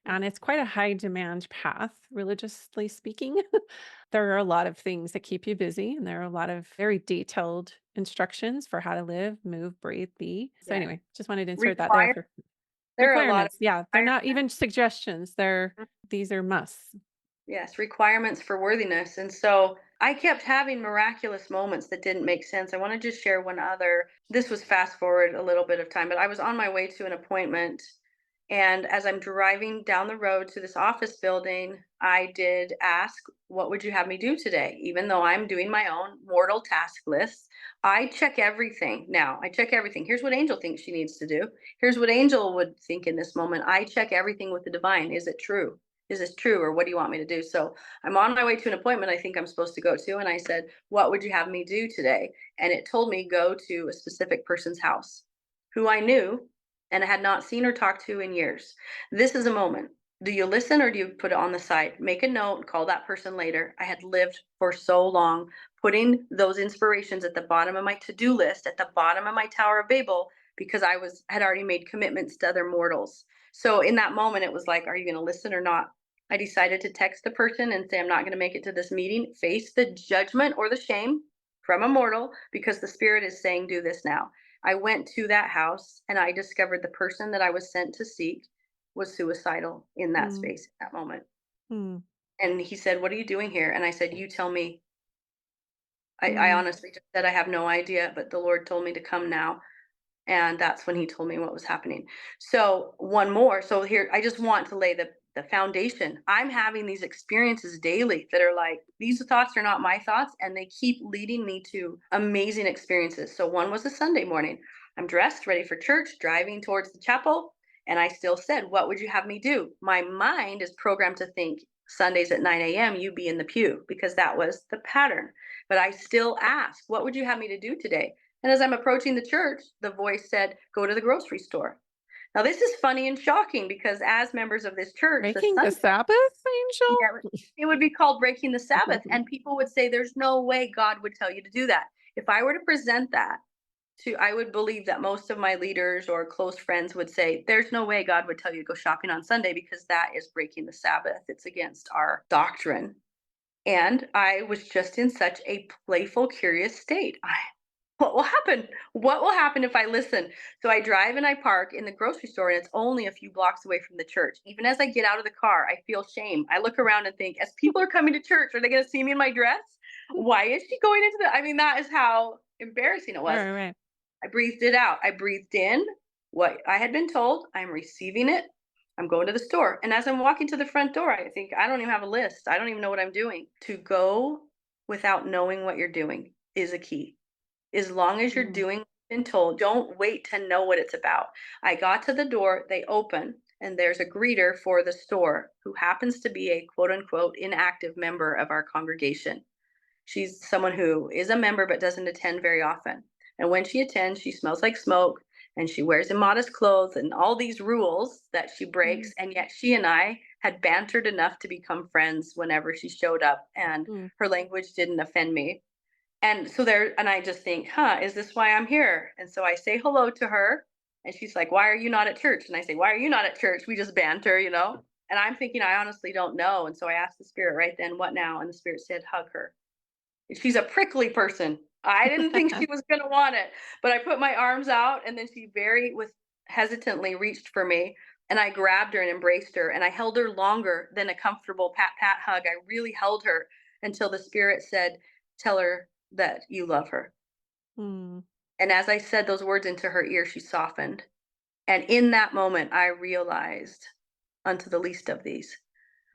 you. And it's quite a high demand path, religiously speaking. There are a lot of things that keep you busy, and there are a lot of very detailed instructions for how to live, move, breathe, be. So Yeah. anyway, just wanted to insert that there Require for There are a lot of requirements. Yeah, they're not requirements. even suggestions. These are musts. Yes, requirements for worthiness. And so I kept having miraculous moments that didn't make sense. I want to just share one other. This was fast forward a little bit of time, but I was on my way to an appointment. And as I'm driving down the road to this office building, I did ask, "What would you have me do today?" Even though I'm doing my own mortal task list, I check everything now. I check everything. Here's what Angel thinks she needs to do. Here's what Angel would think in this moment. I check everything with the divine. Is it true? Is this true? Or what do you want me to do? So I'm on my way to an appointment I think I'm supposed to go to. And I said, "What would you have me do today?" And it told me go to a specific person's house who I knew and I had not seen or talked to in years. This is a moment. Do you listen or do you put it on the side? Make a note, call that person later. I had lived for so long putting those inspirations at the bottom of my to-do list, at the bottom of my Tower of Babel, because had already made commitments to other mortals. So in that moment, it was like, are you going to listen or not? I decided to text the person and say, "I'm not going to make it to this meeting. Face the judgment or the shame from a mortal because the spirit is saying, do this now." I went to that house and I discovered the person that I was sent to seek was suicidal in that Mm, space at that moment. mm, And he said, "What are you doing here?" And I said, "You tell me." I mm, honestly just said, "I have no idea, but the Lord told me to come now." And that's when he told me what was happening. So one more. So here, I just want to lay the foundation. I'm having these experiences daily that are like, these thoughts are not my thoughts, and they keep leading me to amazing experiences. So one was a Sunday morning. I'm dressed, ready for church, driving towards the chapel, and I still said, "What would you have me do?" My mind is programmed to think Sundays at 9 a.m., you be in the pew, because that was the pattern. But I still ask, "What would you have me to do today?" And as I'm approaching the church, the voice said, "Go to the grocery store." Now, this is funny and shocking because as members of this church, the breaking the Sunday, Sabbath, Angel? yeah, it would be called breaking the Sabbath. And people would say, "There's no way God would tell you to do that." If I were to present that I would believe that most of my leaders or close friends would say, "There's no way God would tell you to go shopping on Sunday because that is breaking the Sabbath. It's against our doctrine." And I was just in such a playful, curious state. What will happen? What will happen if I listen? So I drive and I park in the grocery store, and it's only a few blocks away from the church. Even as I get out of the car, I feel shame. I look around and think, as people are coming to church, are they going to see me in my dress? Why is she going into the? I mean, that is how embarrassing it was. Right, right. I breathed it out. I breathed in what I had been told. I'm receiving it. I'm going to the store. And as I'm walking to the front door, I think, I don't even have a list. I don't even know what I'm doing. To go without knowing what you're doing is a key. As long as you're Mm, doing what's been told, don't wait to know what it's about. I got to the door, they open, and there's a greeter for the store who happens to be a quote unquote inactive member of our congregation. She's someone who is a member but doesn't attend very often. And when she attends, she smells like smoke and she wears immodest clothes and all these rules that she mm, breaks. And yet she and I had bantered enough to become friends whenever she showed up, and mm. her language didn't offend me. And so there, and I just think, huh, is this why I'm here? And so I say hello to her, and she's like, why are you not at church? And I say, why are you not at church? We just banter, you know? And I'm thinking, I honestly don't know. And so I asked the spirit right then, what now? And the spirit said, hug her. She's a prickly person. I didn't think she was going to want it, but I put my arms out, and then she very with hesitantly reached for me, and I grabbed her and embraced her, and I held her longer than a comfortable pat pat hug. I really held her until the spirit said, tell her that you love her. Mm, And as I said those words into her ear, she softened. And in that moment, I realized, unto the least of these,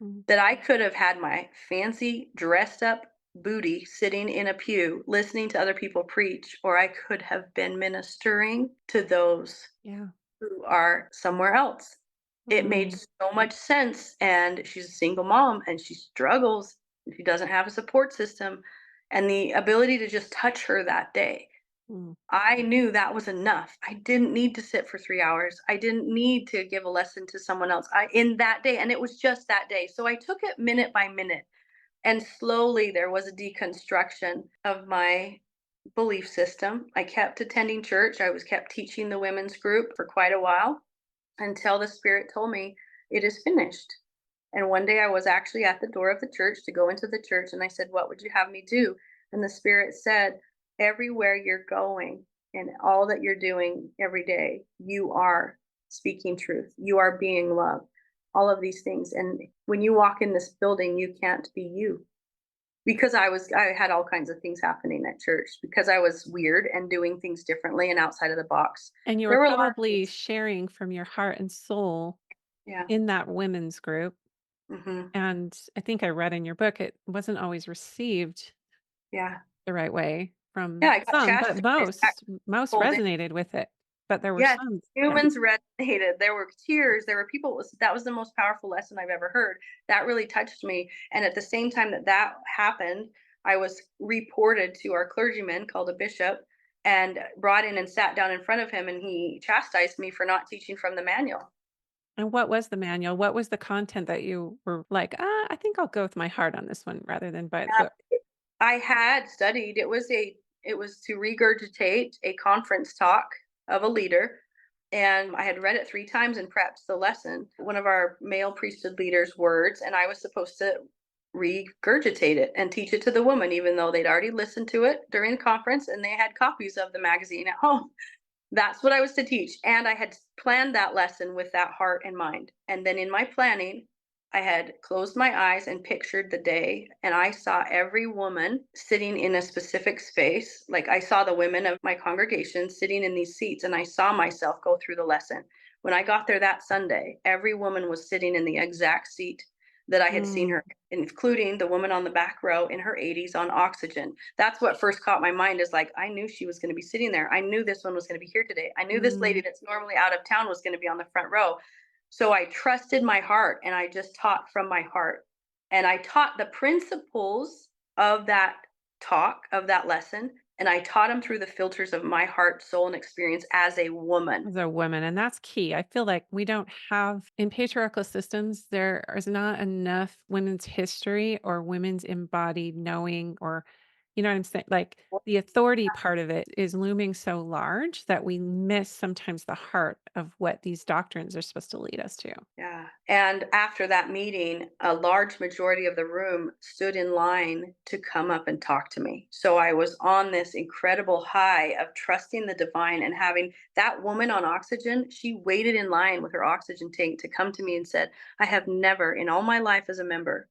mm, that I could have had my fancy dressed up booty sitting in a pew listening to other people preach, or I could have been ministering to those yeah. who are somewhere else. It made Mm, so much sense. And she's a single mom and she struggles. She doesn't have a support system. And the ability to just touch her that day, mm, I knew that was enough. I didn't need to sit for 3 hours. I didn't need to give a lesson to someone else. In that day, and it was just that day. So I took it minute by minute, and slowly there was a deconstruction of my belief system. I kept attending church. I was kept teaching the women's group for quite a while until the spirit told me it is finished. And one day I was actually at the door of the church to go into the church, and I said, what would you have me do? And the spirit said, everywhere you're going and all that you're doing every day, you are speaking truth. You are being love, all of these things. And when you walk in this building, you can't be you. Because I had all kinds of things happening at church because I was weird and doing things differently and outside of the box. and you were There were a lot of probably things. sharing from your heart and soul Yeah. in that women's group, Hmm. and I think I read in your book it wasn't always received Yeah. the right way Yeah. from I got some, but chastised. I most pulled in. resonated with it, but there were Yes, some that humans resonated. There were tears. There were people. That was the most powerful lesson I've ever heard. That really touched me. And at the same time that that happened, I was reported to our clergyman, called a bishop, and brought in and sat down in front of him. And he chastised me for not teaching from the manual. and what was the manual? What was the content that you were like, "Ah, I think I'll go with my heart on this one rather than by the book?" I had studied. It was to regurgitate a conference talk of a leader, and I had read it 3 times and prepped the lesson. One of our male priesthood leaders' words, and I was supposed to regurgitate it and teach it to the woman, even though they'd already listened to it during the conference and they had copies of the magazine at home. That's what I was to teach, and I had planned that lesson with that heart in mind. And then in my planning, I had closed my eyes and pictured the day, and I saw every woman sitting in a specific space. Like, I saw the women of my congregation sitting in these seats, and I saw myself go through the lesson. When I got there that Sunday, every woman was sitting in the exact seat that I had seen Mm, her, including the woman on the back row in her 80s on oxygen. That's what first caught my mind, is like, I knew she was going to be sitting there. I knew this one was going to be here today. I knew this lady mm, that's normally out of town was going to be on the front row. So I trusted my heart and I just taught from my heart. And I taught the principles of that talk, of that lesson. And I taught them through the filters of my heart, soul, and experience as a woman. as a woman, and that's key. I feel like we don't have in patriarchal systems, there is not enough women's history or women's embodied knowing or you know what I'm saying? Like, the authority part of it is looming so large that we miss sometimes the heart of what these doctrines are supposed to lead us to. Yeah. And after that meeting, a large majority of the room stood in line to come up and talk to me. So I was on this incredible high of trusting the divine and having that woman on oxygen. She waited in line with her oxygen tank to come to me and said, I have never, in all my life as a member,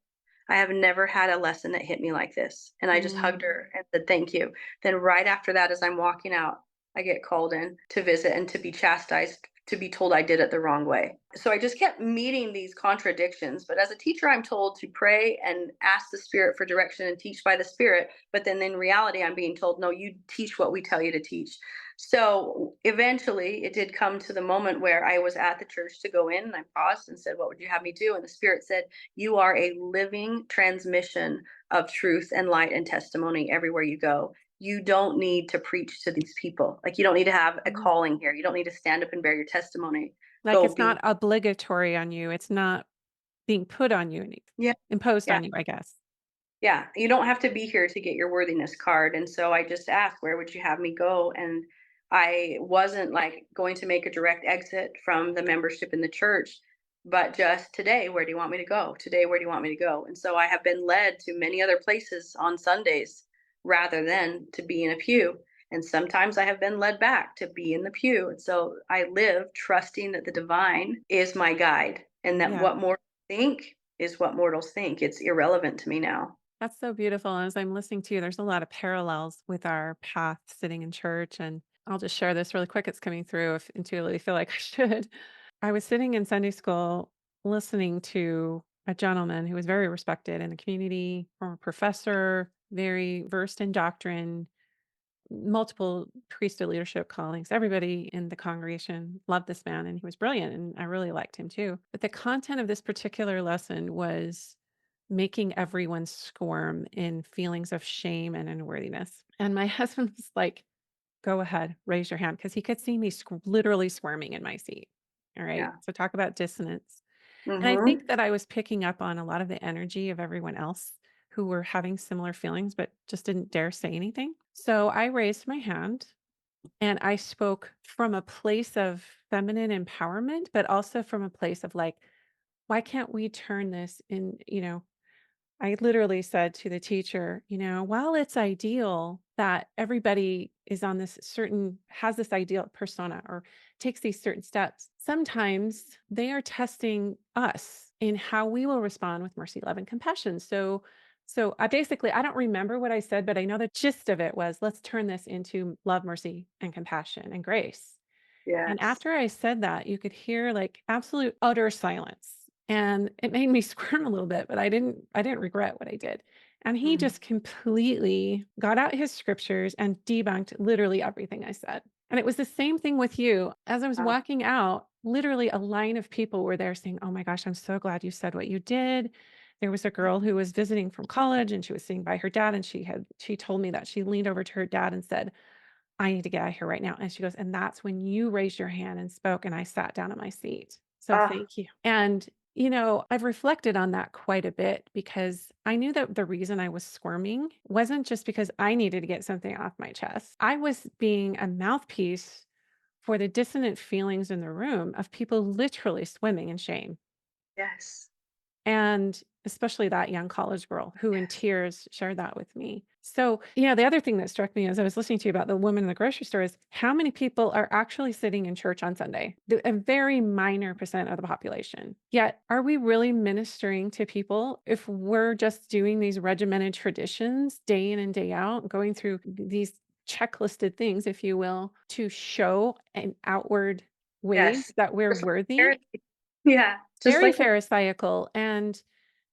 I have never had a lesson that hit me like this. And I just hugged Mm, her and said, thank you. Then, right after that, as I'm walking out, I get called in to visit and to be chastised to be told I did it the wrong way. So I just kept meeting these contradictions. But as a teacher, I'm told to pray and ask the Spirit for direction and teach by the Spirit. But then in reality, I'm being told, no, you teach what we tell you to teach. So eventually, it did come to the moment where I was at the church to go in, and I paused and said, what would you have me do? And the Spirit said, you are a living transmission of truth and light and testimony everywhere you go. You don't need to preach to these people. Like, you don't need to have a Mhm. calling here. You don't need to stand up and bear your testimony. Like, Go it's not be. obligatory on you. It's not being put on you and Yeah. imposed Yeah. on you, I guess. Yeah. You don't have to be here to get your worthiness card. And so I just asked, where would you have me go? And I wasn't like going to make a direct exit from the membership in the church, but just today, where do you want me to go? Today, where do you want me to go? And so I have been led to many other places on Sundays rather than to be in a pew. And sometimes I have been led back to be in the pew. And so I live trusting that the divine is my guide and that Yeah. what mortals think is what mortals think. It's irrelevant to me now. That's so beautiful. As I'm listening to you, there's a lot of parallels with our path sitting in church. And I'll just share this really quick. It's coming through if intuitively feel like I should. I was sitting in Sunday school listening to a gentleman who was very respected in the community, former professor, very versed in doctrine, multiple priesthood leadership callings. Everybody in the congregation loved this man and he was brilliant and I really liked him too. But the content of this particular lesson was making everyone squirm in feelings of shame and unworthiness. And my husband was like, go ahead, raise your hand, because he could see me literally squirming in my seat. All right. Yeah. So talk about dissonance. And I think Mhm. that I was picking up on a lot of the energy of everyone else who were having similar feelings, but just didn't dare say anything. So I raised my hand and I spoke from a place of feminine empowerment, but also from a place of like, why can't we turn this in, I literally said to the teacher, while it's ideal that everybody is on this certain, has this ideal persona or takes these certain steps, sometimes they are testing us in how we will respond with mercy, love, and compassion. So I basically, I don't remember what I said, but I know the gist of it was let's turn this into love, mercy, and compassion and grace. And Yes. after I said that, you could hear like absolute utter silence. And it made me squirm a little bit, but I didn't regret what I did. And he Mhm. just completely got out his scriptures and debunked literally everything I said. And it was the same thing with you. As I was Wow. walking out, literally a line of people were there saying, "Oh my gosh, I'm so glad you said what you did." There was a girl who was visiting from college and she was sitting by her dad and she told me that she leaned over to her dad and said, I need to get out of here right now. And she goes, and that's when you raised your hand and spoke, and I sat down in my seat. So Ah, thank you. And, I've reflected on that quite a bit because I knew that the reason I was squirming wasn't just because I needed to get something off my chest. I was being a mouthpiece for the dissonant feelings in the room of people literally swimming in shame. yes. And especially that young college girl who in tears shared that with me. So, the other thing that struck me as I was listening to you about the woman in the grocery store is how many people are actually sitting in church on Sunday? A very minor percent of the population. Yet, are we really ministering to people if we're just doing these regimented traditions day in and day out, going through these checklisted things, if you will, to show in outward ways Yes. that we're Just like worthy? Pharisee. Yeah. Just Very like the pharisaical, and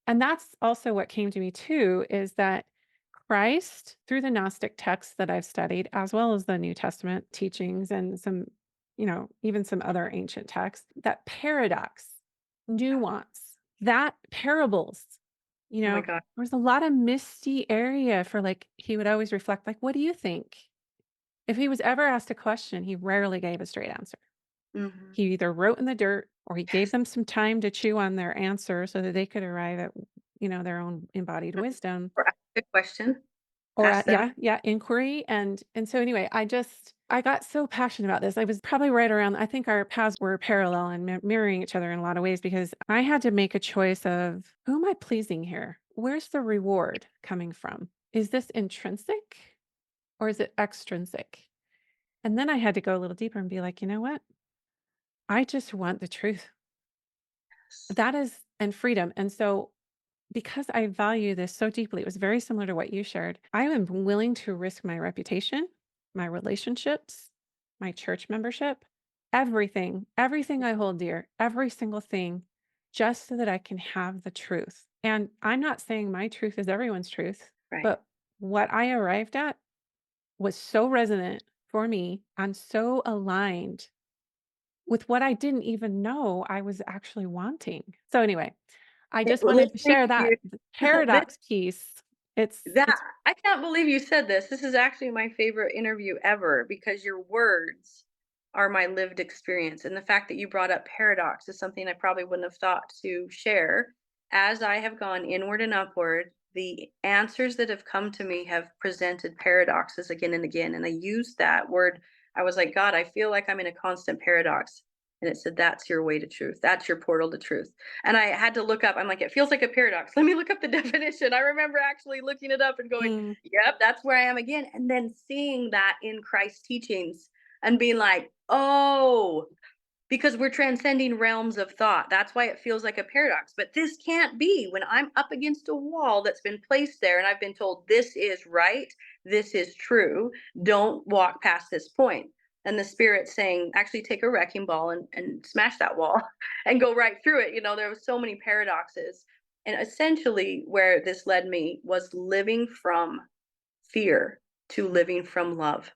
that's also what came to me too, is that Christ, through the Gnostic texts that I've studied, as well as the New Testament teachings and some, even some other ancient texts, that paradox, nuance, that parables, oh my god. there was a lot of misty area for like, he would always reflect, like, what do you think? If he was ever asked a question, he rarely gave a straight answer. Mhm. He either wrote in the dirt or he gave Yes. them some time to chew on their answer so that they could arrive at, their own embodied Mhm. wisdom Or ask a question. or Ask at, them. yeah, inquiry. And so anyway, I got so passionate about this. I was probably right around, I think our paths were parallel and mirroring each other in a lot of ways because I had to make a choice of who am I pleasing here? Where's the reward coming from? Is this intrinsic or is it extrinsic? And then I had to go a little deeper and be like, you know what? I just want the truth. That is and freedom, and so, because I value this so deeply, it was very similar to what you shared. I am willing to risk my reputation, my relationships, my church membership, everything I hold dear, every single thing, just so that I can have the truth. And I'm not saying my truth is everyone's truth, Right. but what I arrived at was so resonant for me and so aligned with what I didn't even know I was actually wanting. So anyway, I just wanted to Listening share to that you, the this paradox piece. that It's I can't believe you said this. This is actually my favorite interview ever because your words are my lived experience. And the fact that you brought up paradox is something I probably wouldn't have thought to share. As I have gone inward and upward, the answers that have come to me have presented paradoxes again and again. And I used that word. I was like, God, I feel like I'm in a constant paradox. And it said, that's your way to truth. That's your portal to truth. And I had to look up, I'm like, it feels like a paradox. Let me look up the definition. I remember actually looking it up and going, mm, yep, that's where I am again. And then seeing that in Christ's teachings and being like, oh, because we're transcending realms of thought. That's why it feels like a paradox. But this can't be when I'm up against a wall that's been placed there and I've been told this is right, this is true. Don't walk past this point. And the spirit saying, actually take a wrecking ball and smash that wall and go right through it. There was so many paradoxes. And essentially where this led me was living from fear to living from love,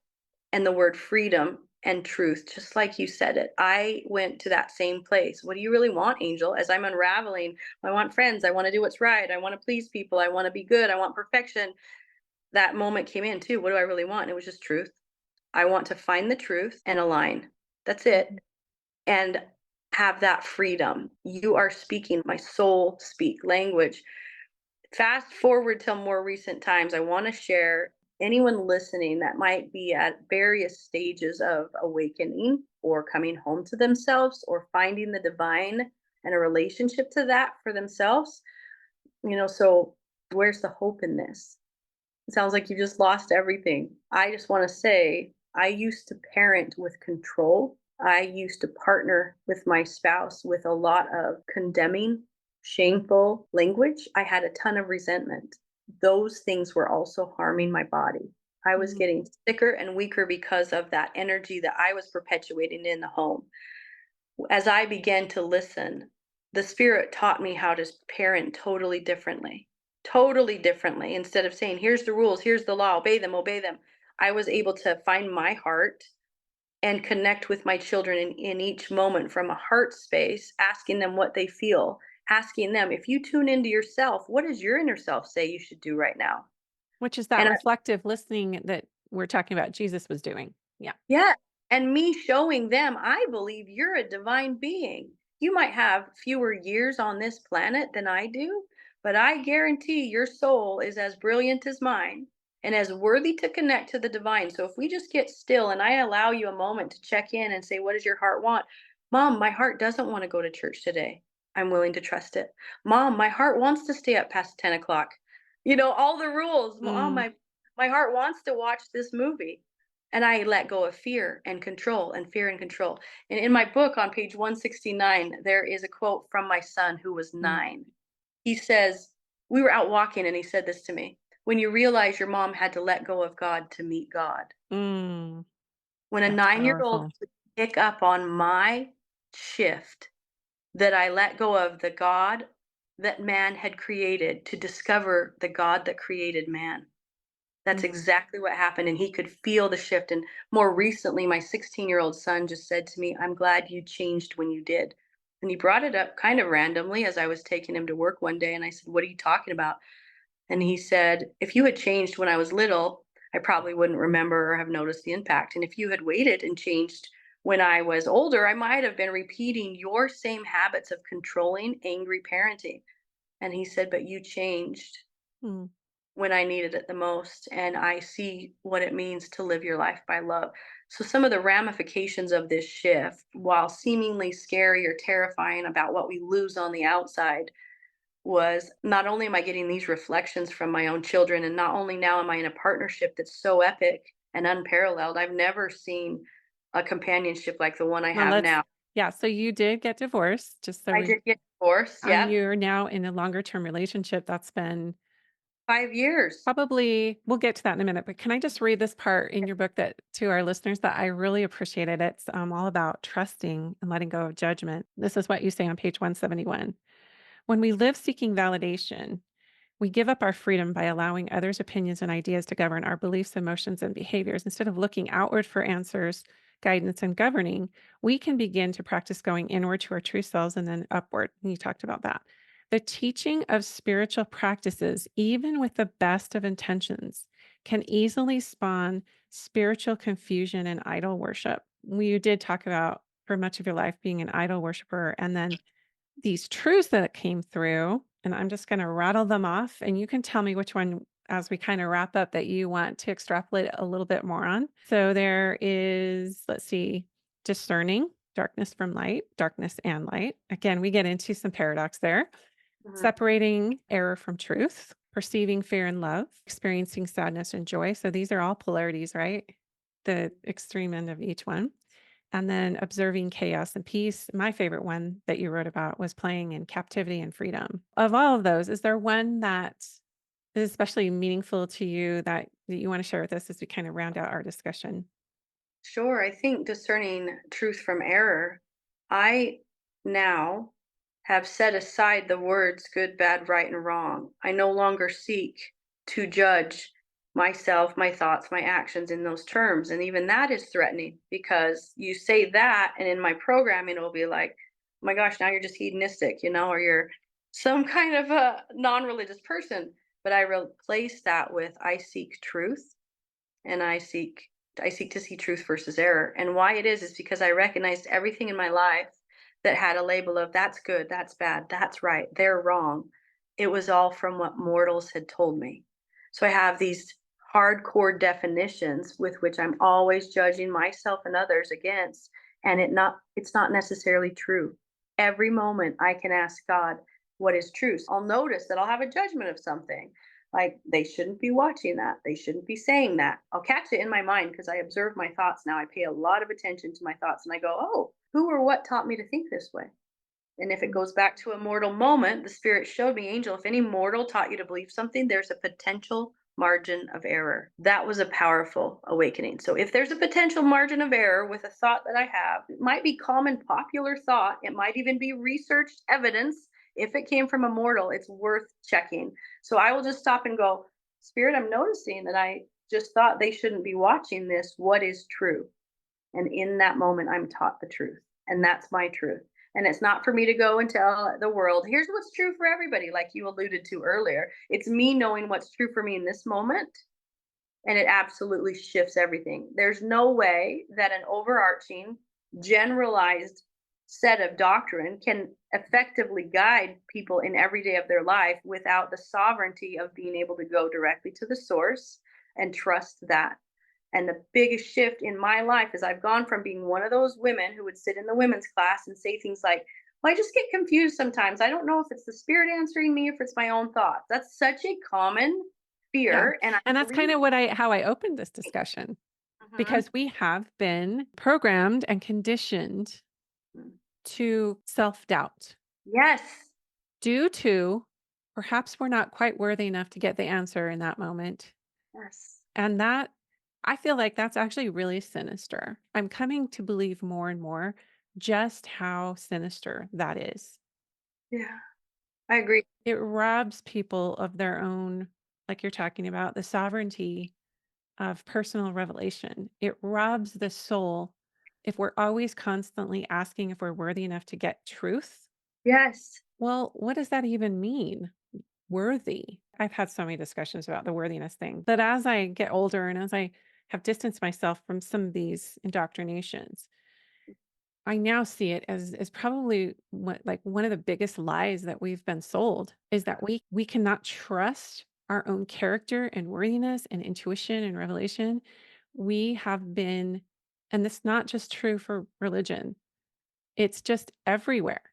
and the word freedom and truth, just like you said it. I went to that same place. What do you really want, Angel? As I'm unraveling, I want friends. I want to do what's right. I want to please people. I want to be good. I want perfection. That moment came in too. What do I really want? And it was just truth. I want to find the truth and align. That's it. mhm, And have that freedom. You are speaking my soul speak language. Fast forward till more recent times, I want to share anyone listening that might be at various stages of awakening or coming home to themselves or finding the divine and a relationship to that for themselves. So where's the hope in this? It sounds like you just lost everything. I just want to say, I used to parent with control. I used to partner with my spouse with a lot of condemning, shameful language. I had a ton of resentment. Those things were also harming my body. I was mhm. getting sicker and weaker because of that energy that I was perpetuating in the home. As I began to listen, the spirit taught me how to parent totally differently. Totally differently. Instead of saying, here's the rules, here's the law, obey them, obey them. I was able to find my heart and connect with my children in each moment from a heart space, asking them what they feel, asking them, if you tune into yourself, what does your inner self say you should do right now? Which is that And reflective listening that we're talking about Jesus was doing. Yeah. yeah, and me showing them, I believe you're a divine being. You might have fewer years on this planet than I do, but I guarantee your soul is as brilliant as mine and as worthy to connect to the divine. So if we just get still and I allow you a moment to check in and say, what does your heart want? Mom, my heart doesn't want to go to church today. I'm willing to trust it. Mom, my heart wants to stay up past 10 o'clock. All the rules. Mom, Mm, my heart wants to watch this movie, and I let go of fear and control and fear and control. And in my book on page 169, there is a quote from my son who was mm, 9. He says, we were out walking and he said this to me. When you realize your mom had to let go of God to meet God. mm. When a That's 9-year old powerful. could pick up on my shift, that I let go of the God that man had created to discover the God that created man. That's Mhm. exactly what happened, and he could feel the shift. And more recently, my 16-year-old son just said to me, I'm glad you changed when you did. And he brought it up kind of randomly as I was taking him to work one day. And I said, what are you talking about? And he said, if you had changed when I was little, I probably wouldn't remember or have noticed the impact. And if you had waited and changed when I was older, I might have been repeating your same habits of controlling, angry parenting. And he said, but you changed Mm. when I needed it the most, and I see what it means to live your life by love. So some of the ramifications of this shift, while seemingly scary or terrifying about what we lose on the outside, was not only am I getting these reflections from my own children, and not only now am I in a partnership that's so epic and unparalleled. I've never seen a companionship like the one I Well, have let's now. yeah, so you did get divorced, just so I we did get divorced, and yep. you're now in a longer term relationship that's been 5 years. Probably we'll get to that in a minute, but can I just read this part in your book that to our listeners that I really appreciated? It's all about trusting and letting go of judgment. This is what you say on page 171. When we live seeking validation, we give up our freedom by allowing others' opinions and ideas to govern our beliefs, emotions, and behaviors. Instead of looking outward for answers, guidance, and governing, we can begin to practice going inward to our true selves and then upward. And you talked about that. The teaching of spiritual practices, even with the best of intentions, can easily spawn spiritual confusion and idol worship. You did talk about for much of your life being an idol worshiper, and then these truths that came through, and I'm just gonna rattle them off, and you can tell me which one as we kinda wrap up that you want to extrapolate a little bit more on. So there is, let's see, discerning darkness from light, darkness and light. Again, we get into some paradox there. Mhm. Separating error from truth, perceiving fear and love, experiencing sadness and joy. So these are all polarities, right? The extreme end of each one. And then observing chaos and peace. My favorite one that you wrote about was playing in captivity and freedom. Of all of those, is there one that is especially meaningful to you that you want to share with us as we kind of round out our discussion? Sure. I think discerning truth from error, I now have set aside the words good, bad, right, and wrong. I no longer seek to judge myself, my thoughts, my actions in those terms. And even that is threatening because you say that, and in my programming, it'll be like, oh my gosh, now you're just hedonistic, or you're some kind of a non religious person. But I replace that with I seek truth and I seek to see truth versus error. And why it is because I recognized everything in my life that had a label of that's good, that's bad, that's right, they're wrong. It was all from what mortals had told me. So I have these hardcore definitions with which I'm always judging myself and others against, and it's not necessarily true. Every moment I can ask God what is true. So I'll notice that I'll have a judgment of something like they shouldn't be watching that. They shouldn't be saying that. I'll catch it in my mind because I observe my thoughts now. I pay a lot of attention to my thoughts and I go, oh, who or what taught me to think this way? And if it Mm. goes back to a mortal moment, the spirit showed me, Angel, if any mortal taught you to believe something, there's a potential margin of error. That was a powerful awakening. So if there's a potential margin of error with a thought that I have, it might be common popular thought, it might even be researched evidence. If it came from a mortal, it's worth checking. So I will just stop and go, Spirit, I'm noticing that I just thought they shouldn't be watching this. What is true? And in that moment, I'm taught the truth. And that's my truth. And it's not for me to go and tell the world, here's what's true for everybody, like you alluded to earlier. It's me knowing what's true for me in this moment. And it absolutely shifts everything. There's no way that an overarching, generalized set of doctrine can effectively guide people in every day of their life without the sovereignty of being able to go directly to the source and trust that. And the biggest shift in my life is I've gone from being one of those women who would sit in the women's class and say things like, well, I just get confused sometimes. I don't know if it's the spirit answering me, if it's my own thoughts. That's such a common Yeah. fear. And I And that's believe kind of what I how I opened this discussion mhm, because we have been programmed and conditioned mm. to self-doubt Yes. due to perhaps we're not quite worthy enough to get the answer in that moment. Yes. And that I feel like that's actually really sinister. I'm coming to believe more and more just how sinister that is. Yeah. I agree. It robs people of their own, like you're talking about, the sovereignty of personal revelation. It robs the soul if we're always constantly asking if we're worthy enough to get truth. Yes. Well, what does that even mean? Worthy. I've had so many discussions about the worthiness thing. But as I get older and as I have distanced myself from some of these indoctrinations, I now see it as probably what like one of the biggest lies that we've been sold is that we cannot trust our own character and worthiness and intuition and revelation. We have been, and that's not just true for religion, it's just everywhere.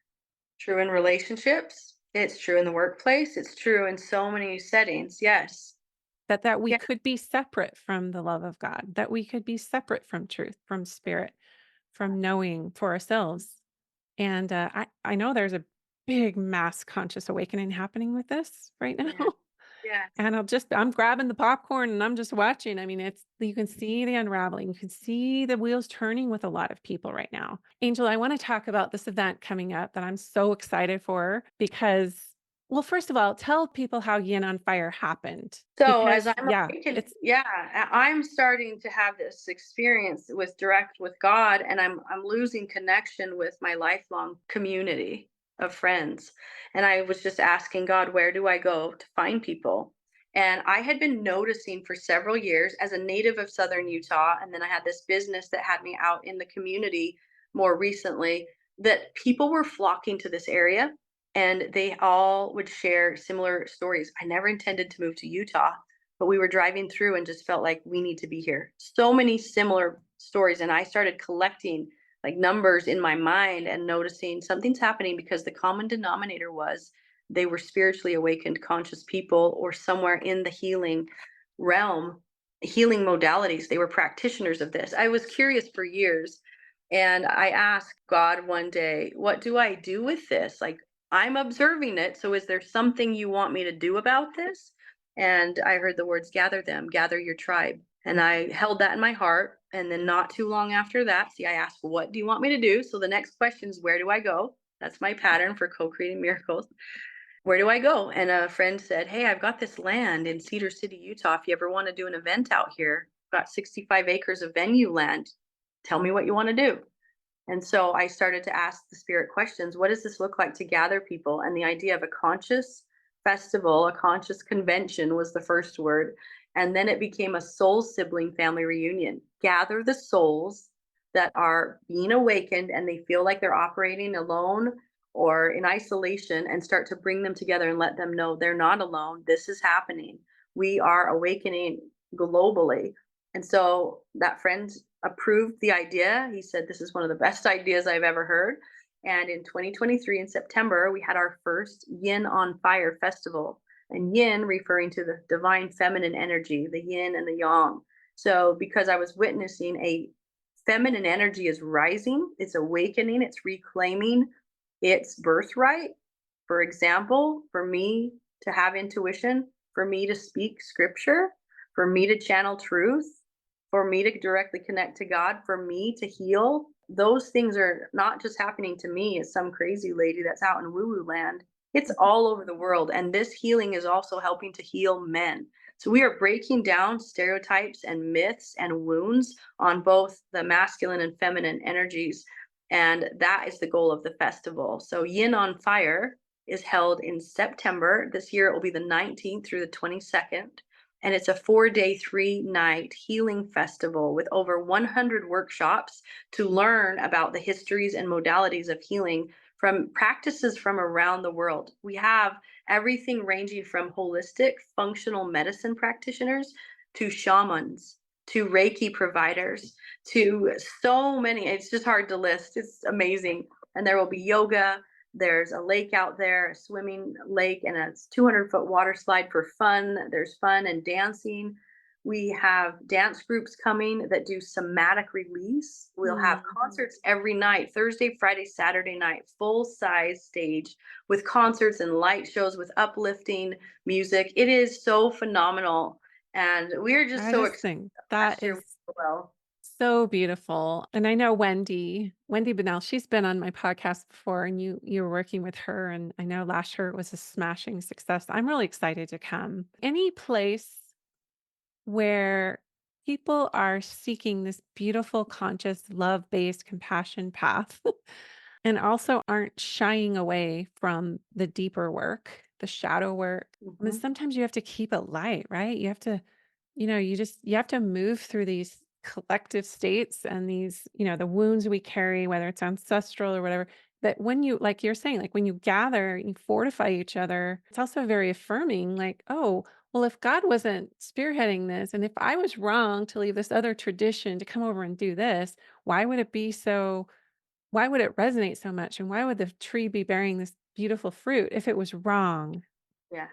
True in relationships. It's true in the workplace. It's true in so many settings. Yes. That we Yeah. could be separate from the love of God, that we could be separate from truth, from spirit, from knowing for ourselves. And, I know there's a big mass conscious awakening happening with this right Yeah. now. Yes. And I'm grabbing the popcorn and I'm just watching. I mean, you can see the unraveling. You can see the wheels turning with a lot of people right now. Angel, I want to talk about this event coming up that I'm so excited for because, well, first of all, tell people how Yin on Fire happened So as because, I'm yeah, awakening, it's yeah, I'm starting to have this experience with direct with God, and I'm losing connection with my lifelong community of friends. And I was just asking God, where do I go to find people? And I had been noticing for several years as a native of Southern Utah, and then I had this business that had me out in the community more recently, that people were flocking to this area and they all would share similar stories. I never intended to move to Utah, but we were driving through and just felt like we need to be here. So many similar stories. And I started collecting like numbers in my mind and noticing something's happening because the common denominator was they were spiritually awakened, conscious people, or somewhere in the healing realm, healing modalities. They were practitioners of this. I was curious for years. And I asked God one day, what do I do with this? Like, I'm observing it. So is there something you want me to do about this? And I heard the words, gather them, gather your tribe. And I held that in my heart. And then not too long after that, see, I asked, what do you want me to do? So the next question is, where do I go? That's my pattern for co creating miracles. Where do I go? And a friend said, hey, I've got this land in Cedar City, Utah. If you ever want to do an event out here, I've got 65 acres of venue land. Tell me what you want to do. And so I started to ask the spirit questions. What does this look like to gather people? And the idea of a conscious festival, a conscious convention was the first word. And then it became a soul sibling family reunion. Gather the souls that are being awakened and they feel like they're operating alone or in isolation and start to bring them together and let them know they're not alone. This is happening. We are awakening globally. And so that friend approved the idea. He said, this is one of the best ideas I've ever heard. And in 2023, in September, we had our first Yin on Fire festival. And yin referring to the divine feminine energy, the yin and the yang. So, because I was witnessing a feminine energy is rising, it's awakening, it's reclaiming its birthright. For example, for me to have intuition, for me to speak scripture, for me to channel truth, for me to directly connect to God, for me to heal, those things are not just happening to me as some crazy lady that's out in woo woo land. It's all over the world. And this healing is also helping to heal men. So we are breaking down stereotypes and myths and wounds on both the masculine and feminine energies. And that is the goal of the festival. So Yin on Fire is held in September. This year it will be the 19th through the 22nd. And it's a 4-day, 3-night healing festival with over 100 workshops to learn about the histories and modalities of healing from practices from around the world. We have everything ranging from holistic functional medicine practitioners to shamans to Reiki providers to so many. It's just hard to list. It's amazing. And there will be yoga. There's a lake out there, a swimming lake, and a 200-foot water slide for fun. There's fun and dancing. We have dance groups coming that do somatic release. We'll have concerts every night, Thursday, Friday, Saturday night, full size stage with concerts and light shows with uplifting music. It is so phenomenal. And we're just I so just excited. think that Last year, is well, so beautiful. And I know Wendy Bennell, she's been on my podcast before and you were working with her and I know last year it was a smashing success. I'm really excited to come. Any place where people are seeking this beautiful, conscious, love-based compassion path and also aren't shying away from the deeper work, the shadow work. I mean, mhm, sometimes you have to keep it light, right? You have to you have to move through these collective states and these, the wounds we carry, whether it's ancestral or whatever. That when you, like you're saying, like when you gather, you fortify each other. It's also very affirming, like, oh, well, if God wasn't spearheading this, and if I was wrong to leave this other tradition to come over and do this, why would it be so? Why would it resonate so much? And why would the tree be bearing this beautiful fruit if it was wrong? yeah.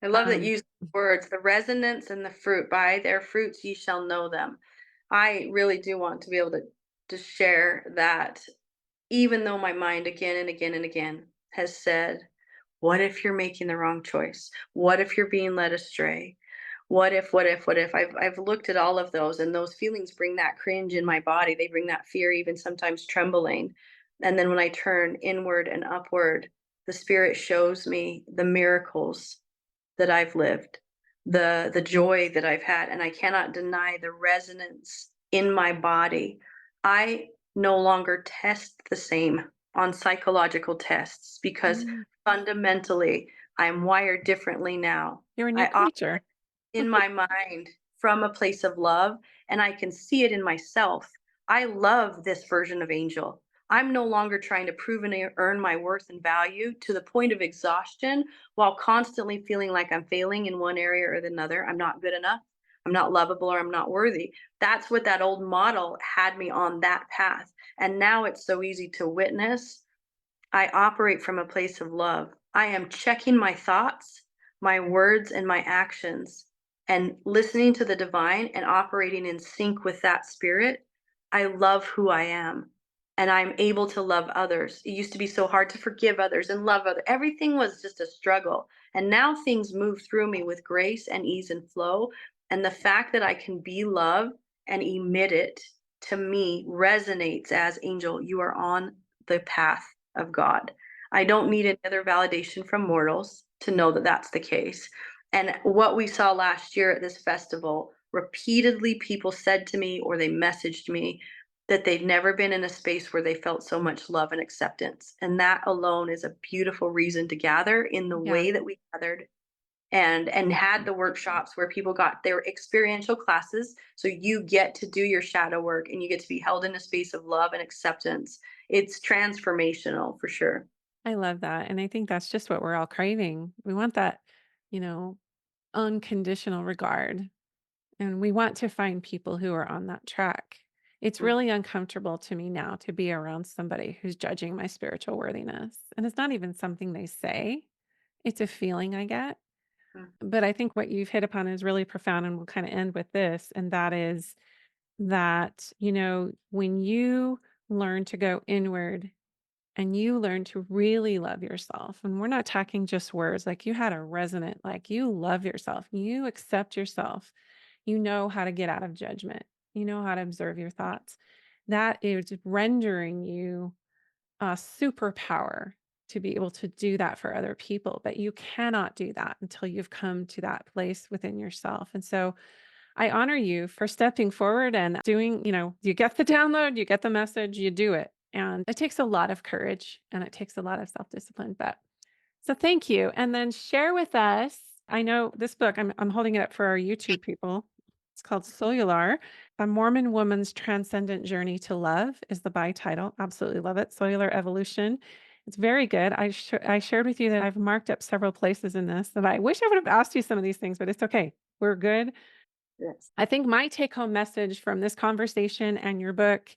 I love that you Um, use the words, the resonance and the fruit. By their fruits ye shall know them. I really do want to be able to share that, even though my mind again and again and again has said, What if you're making the wrong choice? What if you're being led astray? What if? I've looked at all of those, and those feelings bring that cringe in my body. They bring that fear, even sometimes trembling. And then when I turn inward and upward, the spirit shows me the miracles that I've lived, the joy that I've had, and I cannot deny the resonance in my body. I no longer test the same on psychological tests because Mm. fundamentally I'm wired differently now. You're a new I creature. in my mind from a place of love, and I can see it in myself. I love this version of Angel. I'm no longer trying to prove and earn my worth and value to the point of exhaustion while constantly feeling like I'm failing in one area or another. I'm not good enough. I'm not lovable or I'm not worthy. That's what that old model had me on that path. And now it's so easy to witness. I operate from a place of love. I am checking my thoughts, my words, and my actions, and listening to the divine and operating in sync with that spirit. I love who I am, and I'm able to love others. It used to be so hard to forgive others and love others. Everything was just a struggle. And now things move through me with grace and ease and flow. And the fact that I can be love and emit it to me resonates as Angel, you are on the path of God. I don't need any other validation from mortals to know that that's the case. And what we saw last year at this festival, repeatedly people said to me or they messaged me that they'd never been in a space where they felt so much love and acceptance. And that alone is a beautiful reason to gather in the Yeah. way that we gathered and had the workshops where people got their experiential classes, so you get to do your shadow work and you get to be held in a space of love and acceptance. It's transformational for sure. I love that. And I think that's just what we're all craving. We want that, you know, unconditional regard. And we want to find people who are on that track. It's Mhm, really uncomfortable to me now to be around somebody who's judging my spiritual worthiness. And it's not even something they say, it's a feeling I get. mm, But I think what you've hit upon is really profound. And we'll kind of end with this. And that is that, when you learn to go inward and you learn to really love yourself, and we're not talking just words, like you had a resonant, like you love yourself, you accept yourself, you know how to get out of judgment, you know how to observe your thoughts. That is rendering you a superpower to be able to do that for other people. But you cannot do that until you've come to that place within yourself. And so I honor you for stepping forward and doing, you get the download, you get the message, you do it. And it takes a lot of courage and it takes a lot of self discipline. But so thank you. And then share with us. I know this book, I'm holding it up for our YouTube people. It's called Soul-u-lar, A Mormon Woman's Transcendent Journey to Love is the by title. Absolutely love it. Soul-u-lar Evolution. It's very good. I shared with you that I've marked up several places in this that I wish I would have asked you some of these things, but it's okay. We're good. yes. I think my take home message from this conversation and your book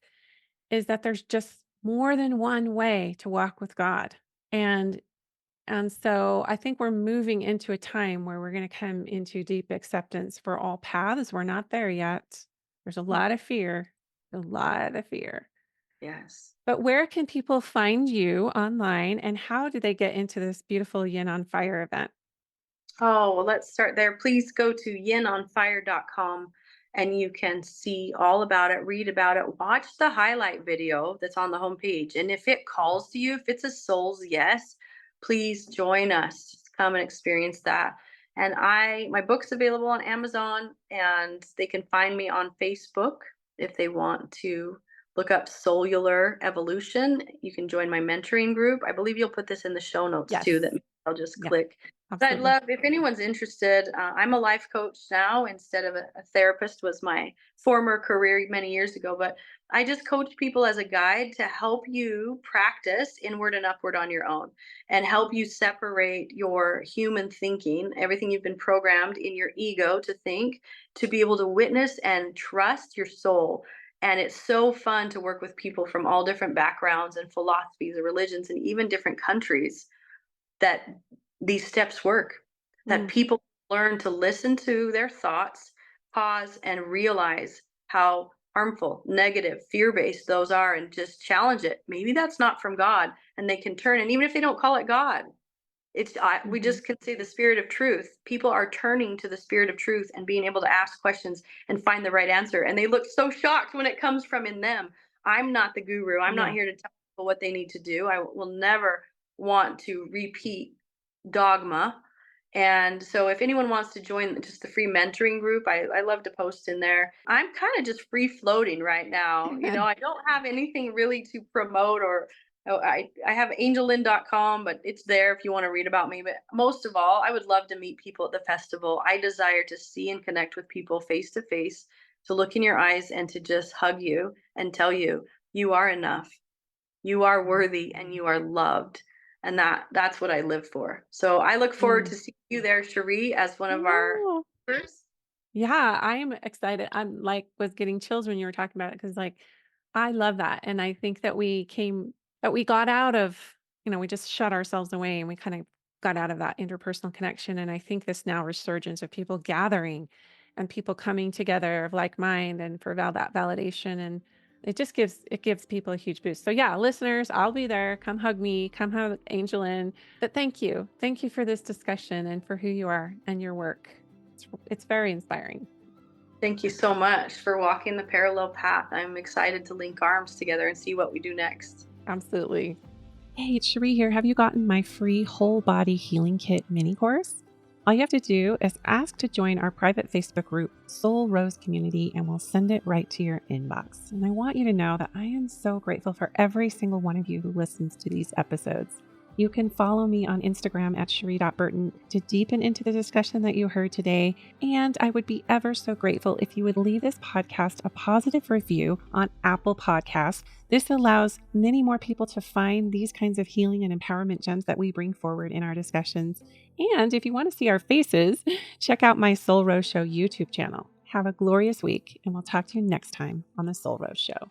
is that there's just more than one way to walk with God. And and so I think we're moving into a time where we're going to come into deep acceptance for all paths. We're not there yet. There's a Mm, lot of fear, a lot of fear. yes. But where can people find you online and how do they get into this beautiful Yin on Fire event? Oh, well, let's start there. Please go to yinonfire.com and you can see all about it, read about it, watch the highlight video that's on the homepage. And if it calls to you, if it's a soul's yes, please join us. Just come and experience that. And my book's available on Amazon and they can find me on Facebook if they want to look up Soul-u-lar Evolution. You can join my mentoring group. I believe you'll put this in the show notes too, that Yes. I'll just Yeah, click. But I'd absolutely. love if anyone's interested. I'm a life coach now instead of a therapist was my former career many years ago. But I just coach people as a guide to help you practice inward and upward on your own and help you separate your human thinking, everything you've been programmed in your ego to think, to be able to witness and trust your soul. And it's so fun to work with people from all different backgrounds and philosophies and religions and even different countries that these steps work, that Mm. people learn to listen to their thoughts, pause, and realize how harmful, negative, fear based those are, and just challenge it. Maybe that's not from God, and they can turn. And even if they don't call it God, We Mhm. just can say the spirit of truth. People are turning to the spirit of truth and being able to ask questions and find the right answer. And they look so shocked when it comes from in them. I'm not the guru. I'm not Yeah. here to tell people what they need to do. I will never want to repeat dogma. And so if anyone wants to join just the free mentoring group, I love to post in there. I'm kind of just free floating right now. I don't have anything really to promote or I have angellyn.com, but it's there if you want to read about me. But most of all, I would love to meet people at the festival. I desire to see and connect with people face to face, to look in your eyes and to just hug you and tell you, you are enough. You are worthy and you are loved. And that's what I live for. So I look forward Mm. to seeing you there, Cherie, as one of our Oh. members. Yeah, I'm excited. I'm like was getting chills when you were talking about it because like I love that. And I think that we got out of, we just shut ourselves away and we kind of got out of that interpersonal connection. And I think this now resurgence of people gathering and people coming together of like mind and for that validation. And it gives people a huge boost. So yeah, listeners, I'll be there. Come hug me, come hug Angel Lyn. But thank you. Thank you for this discussion and for who you are and your work. It's very inspiring. Thank you so much for walking the parallel path. I'm excited to link arms together and see what we do next. Absolutely. Hey, it's Cherie here. Have you gotten my free whole body healing kit mini course? All you have to do is ask to join our private Facebook group, Soul Rose Community, and we'll send it right to your inbox. And I want you to know that I am so grateful for every single one of you who listens to these episodes. You can follow me on Instagram at cherie.burton to deepen into the discussion that you heard today. And I would be ever so grateful if you would leave this podcast a positive review on Apple Podcasts. This allows many more people to find these kinds of healing and empowerment gems that we bring forward in our discussions. And if you want to see our faces, check out my Soul Rose Show YouTube channel. Have a glorious week, and we'll talk to you next time on the Soul Rose Show.